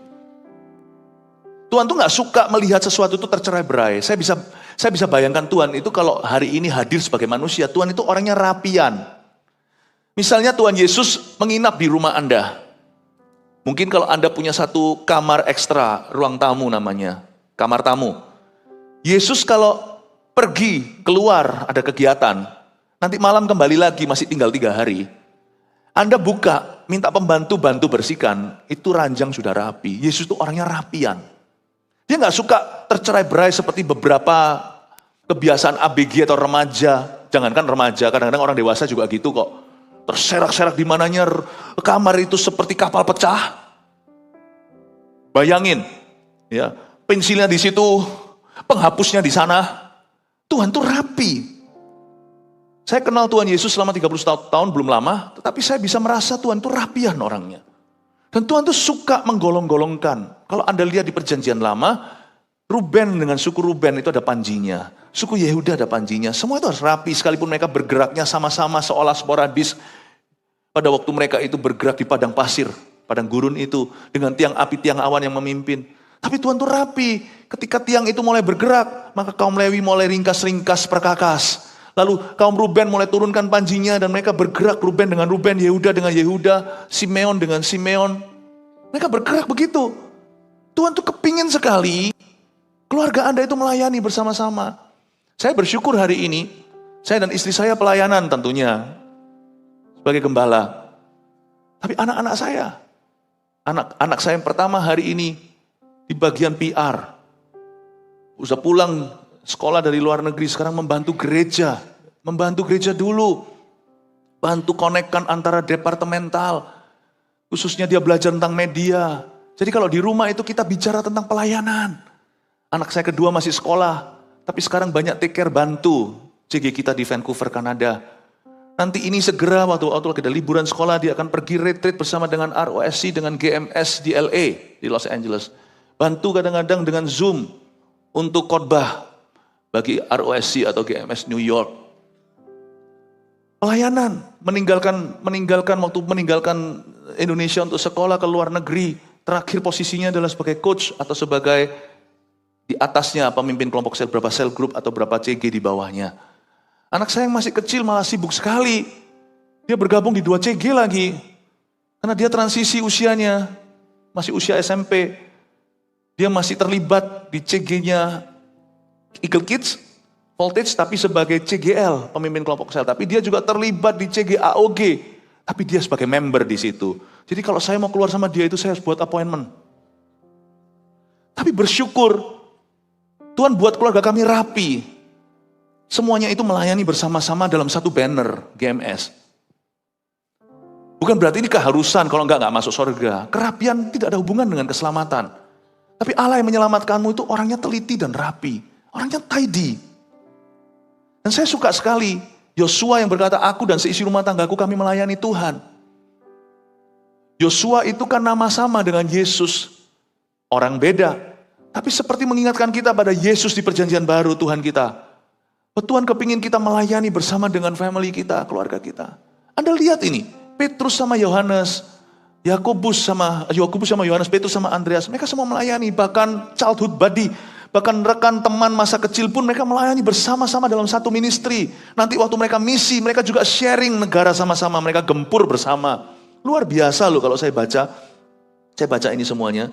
Tuhan tuh gak suka melihat sesuatu itu tercerai-berai. Saya bisa bayangkan Tuhan itu kalau hari ini hadir sebagai manusia, Tuhan itu orangnya rapian. Misalnya Tuhan Yesus menginap di rumah Anda. Mungkin kalau Anda punya satu kamar ekstra, ruang tamu namanya, kamar tamu. Yesus kalau pergi, keluar, ada kegiatan, nanti malam kembali lagi, masih tinggal 3 hari. Anda buka, minta pembantu bantu bersihkan, itu ranjang sudah rapi. Yesus itu orangnya rapian. Dia gak suka tercerai-berai seperti beberapa kebiasaan ABG atau remaja. Jangankan remaja, kadang-kadang orang dewasa juga gitu kok. Terserak-serak di mananya kamar itu seperti kapal pecah. Bayangin, ya, pensilnya di situ, penghapusnya di sana. Tuhan tuh rapi. Saya kenal Tuhan Yesus selama 30 tahun, belum lama, tetapi saya bisa merasa Tuhan tuh rapian orangnya. Dan Tuhan tuh suka menggolong-golongkan. Kalau Anda lihat di perjanjian lama, Ruben dengan suku Ruben itu ada panjinya. Suku Yehuda ada panjinya. Semua itu harus rapi, sekalipun mereka bergeraknya sama-sama seolah sporadis. Pada waktu mereka itu bergerak di padang pasir, padang gurun itu, dengan tiang api, tiang awan yang memimpin. Tapi Tuhan tuh rapi. Ketika tiang itu mulai bergerak, maka kaum Lewi mulai ringkas-ringkas perkakas. Lalu kaum Ruben mulai turunkan panjinya dan mereka bergerak, Ruben dengan Ruben, Yehuda dengan Yehuda, Simeon dengan Simeon. Mereka bergerak begitu. Tuhan tuh kepingin sekali keluarga Anda itu melayani bersama-sama. Saya bersyukur hari ini, saya dan istri saya pelayanan tentunya sebagai gembala. Tapi anak-anak saya, anak saya yang pertama hari ini di bagian PR. Udah pulang sekolah dari luar negeri, sekarang membantu gereja dulu. Bantu konekkan antara departemental, khususnya dia belajar tentang media. Jadi kalau di rumah itu kita bicara tentang pelayanan. Anak saya kedua masih sekolah, tapi sekarang banyak take care bantu CG kita di Vancouver, Kanada. Nanti ini segera waktu ada liburan sekolah, dia akan pergi retreat bersama dengan ROSC, dengan GMS di LA, di Los Angeles. Bantu kadang-kadang dengan Zoom untuk khotbah bagi ROSC atau GMS New York. Pelayanan, meninggalkan Indonesia untuk sekolah ke luar negeri. Terakhir posisinya adalah sebagai coach atau sebagai di atasnya pemimpin kelompok sel, berapa sel group atau berapa CG di bawahnya. Anak saya yang masih kecil malah sibuk sekali. Dia bergabung di 2 CG lagi. Karena dia transisi usianya, masih usia SMP. Dia masih terlibat di CG-nya Eagle Kids, Voltage, tapi sebagai CGL, pemimpin kelompok sel. Tapi dia juga terlibat di CG AOG, tapi dia sebagai member di situ. Jadi kalau saya mau keluar sama dia itu saya harus buat appointment. Tapi bersyukur, Tuhan buat keluarga kami rapi. Semuanya itu melayani bersama-sama dalam satu banner, GMS. Bukan berarti ini keharusan, kalau enggak masuk surga. Kerapian tidak ada hubungan dengan keselamatan. Tapi Allah yang menyelamatkanmu itu orangnya teliti dan rapi. Orangnya tidy. Dan saya suka sekali Yosua yang berkata, aku dan seisi rumah tanggaku kami melayani Tuhan. Yosua itu kan nama sama dengan Yesus. Orang beda. Tapi seperti mengingatkan kita pada Yesus di perjanjian baru Tuhan kita. Tuhan kepingin kita melayani bersama dengan family kita, keluarga kita. Anda lihat ini, Petrus sama Yohanes, Yakobus sama Yohanes, Petrus sama Andreas, mereka semua melayani, bahkan childhood buddy. Bahkan rekan teman masa kecil pun mereka melayani bersama-sama dalam satu ministry. Nanti waktu mereka misi, mereka juga sharing negara sama-sama, mereka gempur bersama. Luar biasa loh kalau saya baca ini semuanya.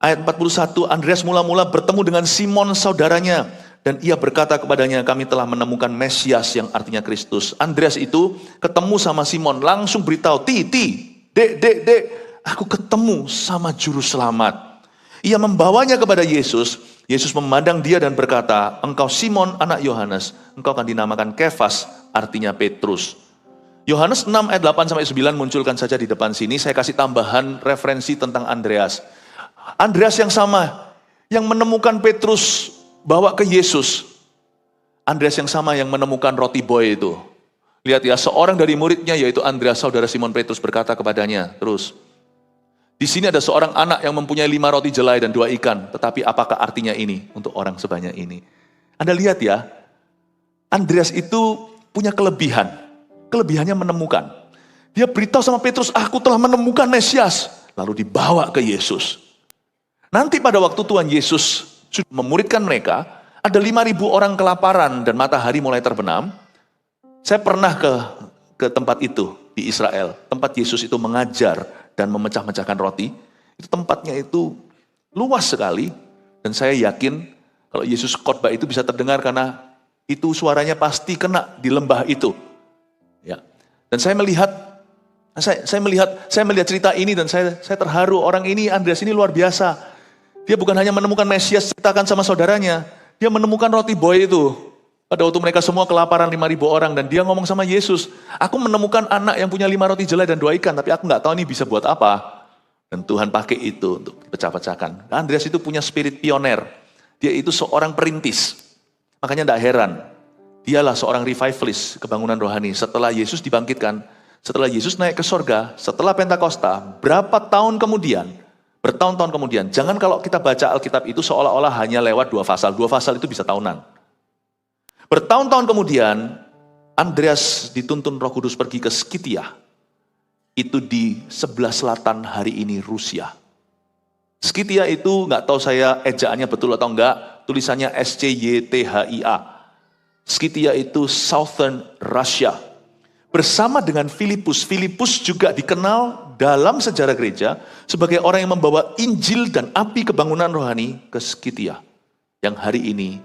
Ayat 41, Andreas mula-mula bertemu dengan Simon saudaranya. Dan ia berkata kepadanya, kami telah menemukan Mesias yang artinya Kristus. Andreas itu ketemu sama Simon, langsung beritahu, dek, aku ketemu sama juru selamat. Ia membawanya kepada Yesus. Yesus memandang dia dan berkata, engkau Simon anak Yohanes, engkau akan dinamakan Kefas, artinya Petrus. Yohanes 6 ayat 8-9 munculkan saja di depan sini. Saya kasih tambahan referensi tentang Andreas. Andreas yang sama, yang menemukan Petrus bawa ke Yesus. Andreas yang sama yang menemukan roti boy itu. Lihat ya, seorang dari muridnya yaitu Andreas, saudara Simon Petrus berkata kepadanya, terus, di sini ada seorang anak yang mempunyai 5 roti jelai dan 2 ikan. Tetapi apakah artinya ini untuk orang sebanyak ini? Anda lihat ya, Andreas itu punya kelebihan. Kelebihannya menemukan. Dia beritahu sama Petrus, aku telah menemukan Mesias. Lalu dibawa ke Yesus. Nanti pada waktu Tuhan Yesus sudah memuridkan mereka, ada 5.000 orang kelaparan dan matahari mulai terbenam. Saya pernah ke tempat itu di Israel. Tempat Yesus itu mengajar dan memecah-mecahkan roti, itu tempatnya itu luas sekali, dan saya yakin kalau Yesus khotbah itu bisa terdengar karena itu suaranya pasti kena di lembah itu. Ya. Dan saya melihat cerita ini dan saya terharu. Orang ini, Andreas ini luar biasa. Dia bukan hanya menemukan Mesias, ceritakan sama saudaranya, dia menemukan roti boy itu. Pada waktu mereka semua kelaparan 5.000 orang dan dia ngomong sama Yesus, aku menemukan anak yang punya 5 roti jelai dan 2 ikan, tapi aku nggak tahu ini bisa buat apa. Dan Tuhan pakai itu untuk pecah-pecahkan. Andreas itu punya spirit pioner. Dia itu seorang perintis. Makanya tidak heran, dialah seorang revivalist kebangunan rohani. Setelah Yesus dibangkitkan, setelah Yesus naik ke sorga, setelah Pentakosta, bertahun-tahun kemudian, jangan kalau kita baca Alkitab itu seolah-olah hanya lewat 2 pasal. 2 pasal itu bisa tahunan. Bertahun-tahun kemudian, Andreas dituntun Roh Kudus pergi ke Skitia. Itu di sebelah selatan hari ini Rusia. Skitia itu nggak tahu saya ejaannya betul atau enggak, tulisannya SCYTHIA. Skitia itu Southern Russia. bersama dengan Filipus. Filipus juga dikenal dalam sejarah gereja sebagai orang yang membawa Injil dan api kebangunan rohani ke Skitia, yang hari ini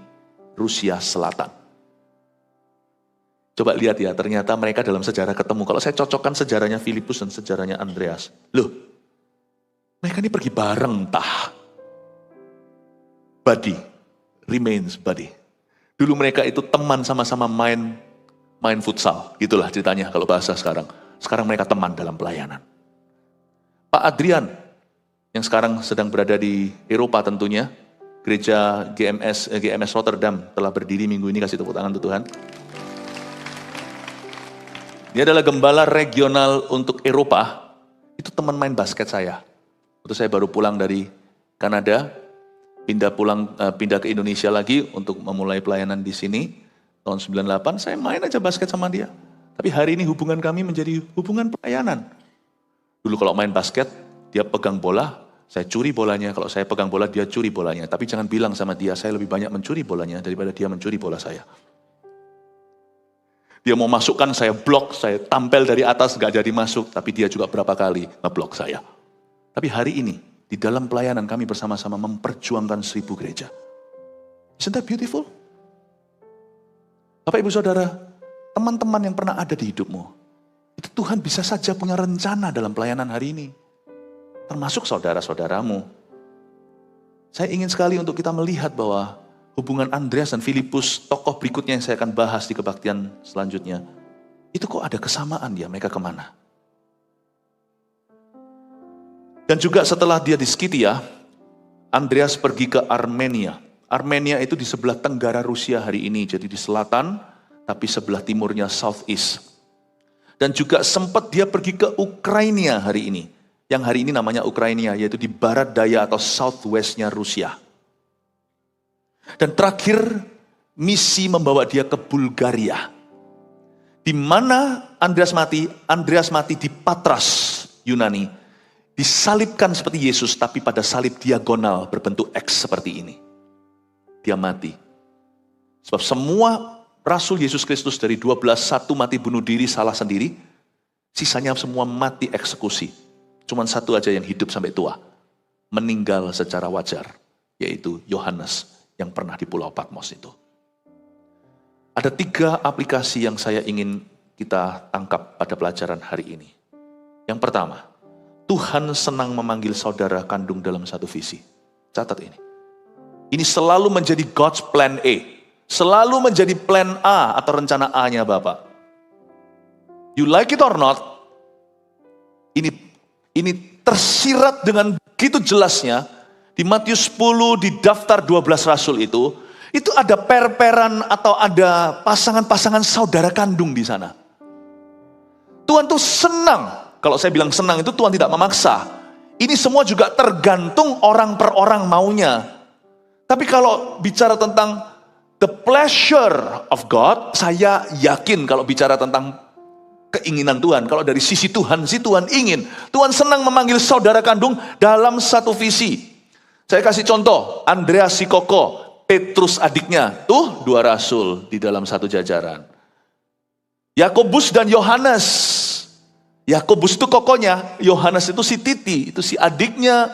Rusia Selatan. Coba lihat ya, ternyata mereka dalam sejarah ketemu. Kalau saya cocokkan sejarahnya Filipus dan sejarahnya Andreas, loh, mereka ini pergi bareng entah. Buddy remains buddy. Dulu mereka itu teman sama-sama main futsal, gitulah ceritanya kalau bahasa sekarang. Sekarang mereka teman dalam pelayanan. Pak Adrian, yang sekarang sedang berada di Eropa tentunya, gereja GMS Rotterdam telah berdiri minggu ini, kasih tepuk tangan untuk Tuhan. Dia adalah gembala regional untuk Eropa, itu teman main basket saya. Waktu saya baru pulang dari Kanada, pindah ke Indonesia lagi untuk memulai pelayanan di sini. Tahun 98 saya main aja basket sama dia. Tapi hari ini hubungan kami menjadi hubungan pelayanan. Dulu kalau main basket, dia pegang bola, saya curi bolanya. Kalau saya pegang bola, dia curi bolanya. Tapi jangan bilang sama dia, saya lebih banyak mencuri bolanya daripada dia mencuri bola saya. Dia mau masukkan, saya blok, saya tampil dari atas, gak jadi masuk. Tapi dia juga berapa kali ngeblok saya. Tapi hari ini, di dalam pelayanan kami bersama-sama memperjuangkan 1000 gereja. Isn't that beautiful? Bapak Ibu Saudara, teman-teman yang pernah ada di hidupmu, itu Tuhan bisa saja punya rencana dalam pelayanan hari ini. Termasuk saudara-saudaramu. Saya ingin sekali untuk kita melihat bahwa hubungan Andreas dan Filipus, tokoh berikutnya yang saya akan bahas di kebaktian selanjutnya, itu kok ada kesamaan ya, mereka kemana? Dan juga setelah dia di Skitia, Andreas pergi ke Armenia. Armenia itu di sebelah tenggara Rusia hari ini, jadi di selatan, tapi sebelah timurnya southeast. Dan juga sempat dia pergi ke Ukraina hari ini, yang hari ini namanya Ukraina, yaitu di barat daya atau southwestnya Rusia. Dan terakhir, misi membawa dia ke Bulgaria. Di mana Andreas mati? Andreas mati di Patras, Yunani. Disalibkan seperti Yesus, tapi pada salib diagonal berbentuk X seperti ini. Dia mati. Sebab semua Rasul Yesus Kristus dari 12, satu mati bunuh diri salah sendiri, sisanya semua mati eksekusi. Cuman satu aja yang hidup sampai tua, meninggal secara wajar, yaitu Yohanes yang pernah di Pulau Patmos itu. Ada 3 aplikasi yang saya ingin kita tangkap pada pelajaran hari ini. Yang pertama, Tuhan senang memanggil saudara kandung dalam satu visi. Catat ini. Ini selalu menjadi God's plan A. Selalu menjadi plan A atau rencana A-nya Bapak. You like it or not, ini tersirat dengan begitu jelasnya di Matius 10 di daftar 12 rasul itu ada per-peran atau ada pasangan-pasangan saudara kandung di sana. Tuhan tuh senang, kalau saya bilang senang itu Tuhan tidak memaksa. Ini semua juga tergantung orang per orang maunya. Tapi kalau bicara tentang the pleasure of God, saya yakin kalau bicara tentang keinginan Tuhan, kalau dari sisi Tuhan ingin. Tuhan senang memanggil saudara kandung dalam satu visi. Saya kasih contoh, Andreas si Koko, Petrus adiknya, tuh 2 rasul di dalam satu jajaran. Yakobus dan Yohanes. Yakobus itu kokonya, Yohanes itu si Titi, itu si adiknya.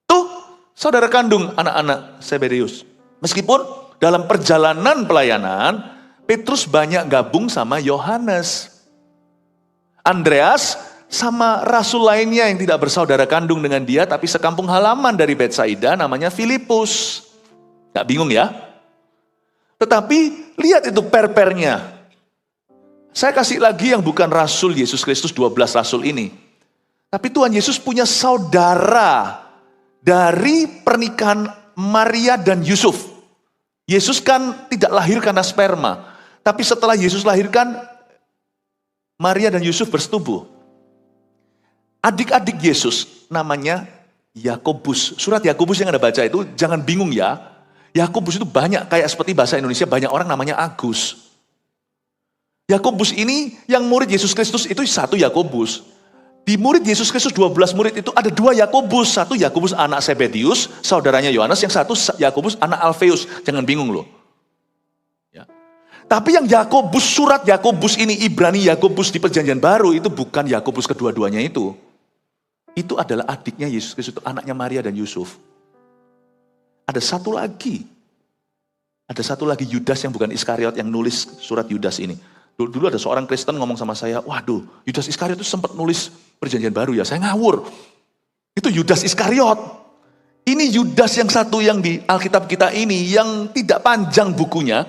Tuh saudara kandung anak-anak Zebedeus. Meskipun dalam perjalanan pelayanan, Petrus banyak gabung sama Yohanes. Andreas sama rasul lainnya yang tidak bersaudara kandung dengan dia, tapi sekampung halaman dari Betsaida namanya Filipus. Gak bingung ya? Tetapi lihat itu per-pernya. Saya kasih lagi yang bukan rasul Yesus Kristus, 12 rasul ini. Tapi Tuhan Yesus punya saudara dari pernikahan Maria dan Yusuf. Yesus kan tidak lahir karena sperma. Tapi setelah Yesus lahirkan, Maria dan Yusuf bersetubuh. Adik-adik Yesus namanya Yakobus. Surat Yakobus yang Anda baca itu jangan bingung ya. Yakobus itu banyak, kayak seperti bahasa Indonesia banyak orang namanya Agus. Yakobus ini yang murid Yesus Kristus itu satu Yakobus. Di murid Yesus Kristus 12 murid itu ada 2 Yakobus. Satu Yakobus anak Zebedeus, saudaranya Yohanes. Yang satu Yakobus anak Alfeus. Jangan bingung loh. Ya. Tapi yang Yakobus, surat Yakobus ini, Ibrani Yakobus di Perjanjian Baru, itu bukan Yakobus kedua-duanya itu. Itu adalah adiknya Yesus Kristus, anaknya Maria dan Yusuf. Ada satu lagi Yudas yang bukan Iskariot yang nulis surat Yudas ini. Dulu ada seorang Kristen ngomong sama saya, waduh, Yudas Iskariot itu sempat nulis Perjanjian Baru ya. Saya ngawur. Itu Yudas Iskariot. Ini Yudas yang satu yang di Alkitab kita ini, yang tidak panjang bukunya,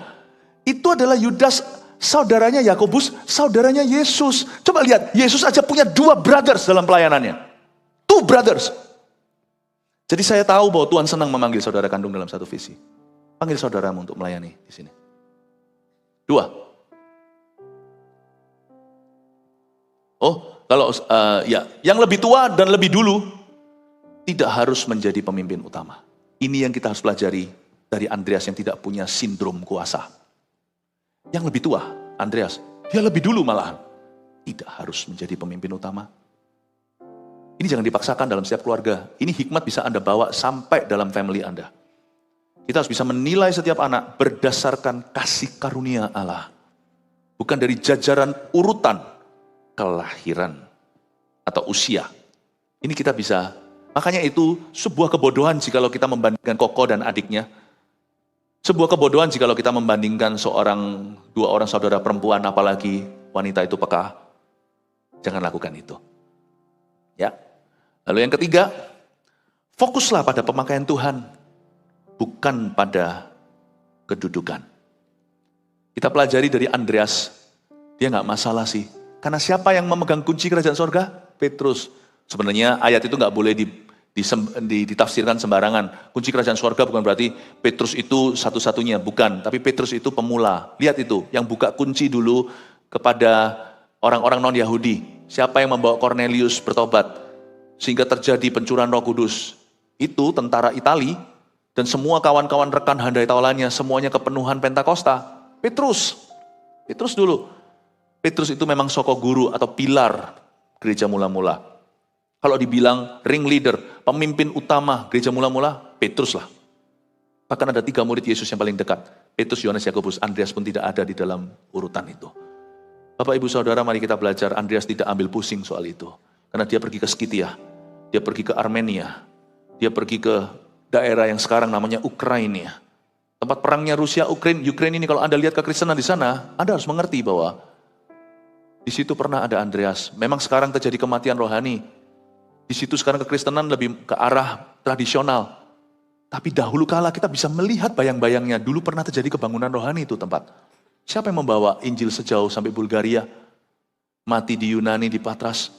itu adalah Yudas, saudaranya Yakobus, saudaranya Yesus. Coba lihat, Yesus aja punya 2 brothers dalam pelayanannya. 2 brothers. Jadi saya tahu bahwa Tuhan senang memanggil saudara kandung dalam satu visi. Panggil saudaramu untuk melayani di sini. 2. Oh, kalau yang lebih tua dan lebih dulu tidak harus menjadi pemimpin utama. Ini yang kita harus pelajari dari Andreas yang tidak punya sindrom kuasa. Yang lebih tua, Andreas, dia lebih dulu malahan. Tidak harus menjadi pemimpin utama. Ini jangan dipaksakan dalam setiap keluarga. Ini hikmat bisa Anda bawa sampai dalam family Anda. Kita harus bisa menilai setiap anak berdasarkan kasih karunia Allah. Bukan dari jajaran urutan kelahiran atau usia. Ini kita bisa. Makanya itu sebuah kebodohan jikalau kita membandingkan Koko dan adiknya. Sebuah kebodohan jikalau kita membandingkan 2 orang saudara perempuan, apalagi wanita itu peka. Jangan lakukan itu. Ya. Lalu yang ketiga, fokuslah pada pemakaian Tuhan, bukan pada kedudukan. Kita pelajari dari Andreas, dia nggak masalah sih. Karena siapa yang memegang kunci kerajaan sorga? Petrus. Sebenarnya ayat itu nggak boleh ditafsirkan sembarangan. Kunci kerajaan surga bukan berarti Petrus itu satu-satunya, bukan. Tapi Petrus itu pemula. Lihat itu, yang buka kunci dulu kepada orang-orang non-Yahudi. Siapa yang membawa Cornelius bertobat sehingga terjadi pencurahan Roh Kudus? Itu tentara Itali dan semua kawan-kawan rekan handai taulannya, semuanya kepenuhan Pentakosta. Petrus dulu. Petrus itu memang soko guru atau pilar gereja mula-mula. Kalau dibilang ring leader, pemimpin utama gereja mula-mula, Petrus lah. Bahkan ada 3 murid Yesus yang paling dekat. Petrus, Yohanes, Yakobus, Andreas pun tidak ada di dalam urutan itu. Bapak, Ibu, Saudara, mari kita belajar. Andreas tidak ambil pusing soal itu. Karena dia pergi ke Skitia, dia pergi ke Armenia, dia pergi ke daerah yang sekarang namanya Ukraina. Tempat perangnya Rusia, Ukraina ini kalau Anda lihat kekristenan di sana, Anda harus mengerti bahwa di situ pernah ada Andreas. Memang sekarang terjadi kematian rohani. Di situ sekarang kekristenan lebih ke arah tradisional. Tapi dahulu kala kita bisa melihat bayang-bayangnya. Dulu pernah terjadi kebangunan rohani itu tempat. Siapa yang membawa Injil sejauh sampai Bulgaria? Mati di Yunani, di Patras.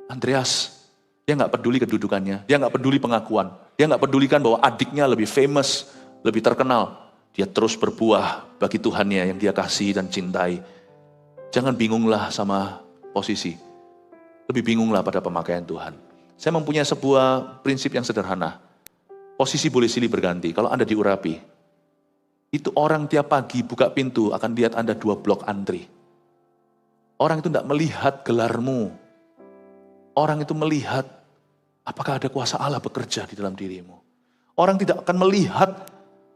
Andreas. Dia nggak peduli kedudukannya. Dia nggak peduli pengakuan. Dia nggak pedulikan bahwa adiknya lebih famous, lebih terkenal. Dia terus berbuah bagi Tuhannya yang dia kasih dan cintai. Jangan bingunglah sama posisi. Lebih bingunglah pada pemakaian Tuhan. Saya mempunyai sebuah prinsip yang sederhana. Posisi boleh silih berganti. Kalau Anda diurapi, itu orang tiap pagi buka pintu akan lihat Anda 2 blok antri. Orang itu tidak melihat gelarmu. Orang itu melihat apakah ada kuasa Allah bekerja di dalam dirimu. Orang tidak akan melihat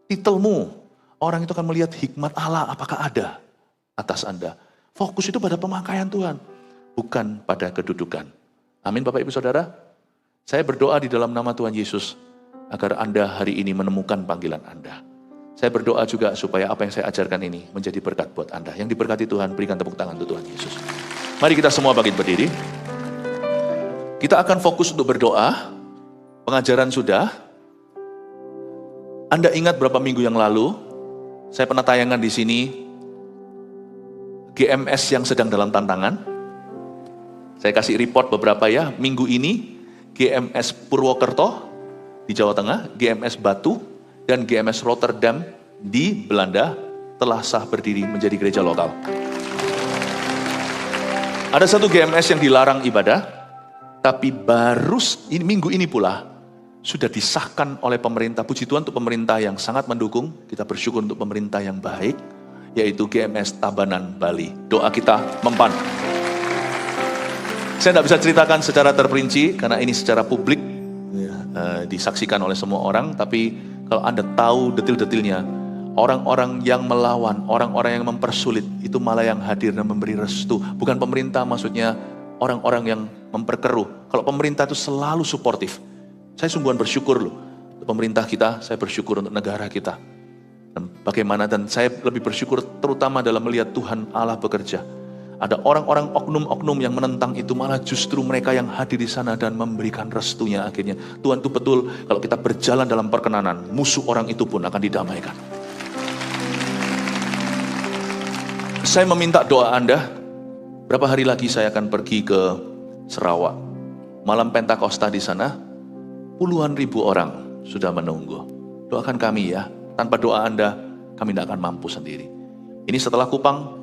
titelmu. Orang itu akan melihat hikmat Allah apakah ada atas Anda. Fokus itu pada pemakaian Tuhan, bukan pada kedudukan. Amin, Bapak Ibu Saudara. Saya berdoa di dalam nama Tuhan Yesus agar Anda hari ini menemukan panggilan Anda. Saya berdoa juga supaya apa yang saya ajarkan ini menjadi berkat buat Anda. Yang diberkati Tuhan, berikan tepuk tangan untuk Tuhan Yesus. Mari kita semua bangkit berdiri. Kita akan fokus untuk berdoa. Pengajaran sudah. Anda ingat berapa minggu yang lalu, saya pernah tayangan di sini, GMS yang sedang dalam tantangan. Saya kasih report beberapa ya, minggu ini, GMS Purwokerto di Jawa Tengah, GMS Batu, dan GMS Rotterdam di Belanda telah sah berdiri menjadi gereja lokal. Ada satu GMS yang dilarang ibadah, tapi baru minggu ini pula sudah disahkan oleh pemerintah. Puji Tuhan untuk pemerintah yang sangat mendukung. Kita bersyukur untuk pemerintah yang baik, yaitu GMS Tabanan Bali. Doa kita mempan. Saya tidak bisa ceritakan secara terperinci karena ini secara publik disaksikan oleh semua orang. Tapi kalau Anda tahu detil-detilnya, Orang-orang yang melawan, orang-orang yang mempersulit, itu malah yang hadir dan memberi restu. Bukan pemerintah, maksudnya orang-orang yang memperkeruh. Kalau pemerintah itu selalu suportif. Saya sungguhan bersyukur loh. Untuk pemerintah kita, saya bersyukur untuk negara kita. Dan bagaimana, dan saya lebih bersyukur terutama dalam melihat Tuhan Allah bekerja. Ada orang-orang oknum-oknum yang menentang itu, malah justru mereka yang hadir di sana dan memberikan restunya akhirnya. Tuhan itu betul, kalau kita berjalan dalam perkenanan, musuh orang itu pun akan didamaikan. Saya meminta doa Anda. Berapa hari lagi saya akan pergi ke Sarawak. Malam Pentakosta di sana, puluhan ribu orang sudah menunggu. Doakan kami ya. Tanpa doa Anda, kami tidak akan mampu sendiri. Ini setelah Kupang,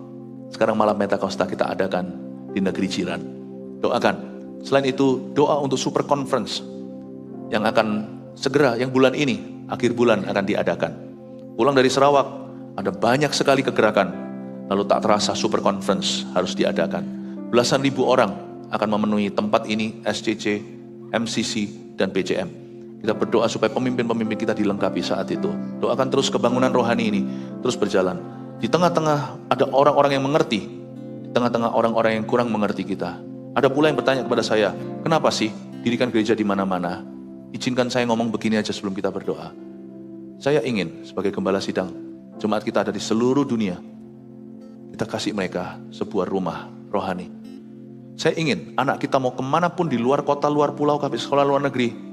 sekarang malam Pentakosta kita adakan di negeri jiran. Doakan. Selain itu, doa untuk Super Conference yang akan segera, yang bulan ini, akhir bulan akan diadakan. Pulang dari Sarawak, ada banyak sekali kegerakan. Lalu tak terasa Super Conference harus diadakan. Belasan ribu orang akan memenuhi tempat ini, SCC, MCC, dan PCM. Kita berdoa supaya pemimpin-pemimpin kita dilengkapi saat itu. Doakan terus kebangunan rohani ini terus berjalan. Di tengah-tengah ada orang-orang yang mengerti. Di tengah-tengah orang-orang yang kurang mengerti kita. Ada pula yang bertanya kepada saya, kenapa sih dirikan gereja di mana-mana? Izinkan saya ngomong begini aja sebelum kita berdoa. Saya ingin sebagai gembala sidang, jemaat kita ada di seluruh dunia, kita kasih mereka sebuah rumah rohani. Saya ingin anak kita mau kemanapun di luar kota, luar pulau, ke sekolah luar negeri,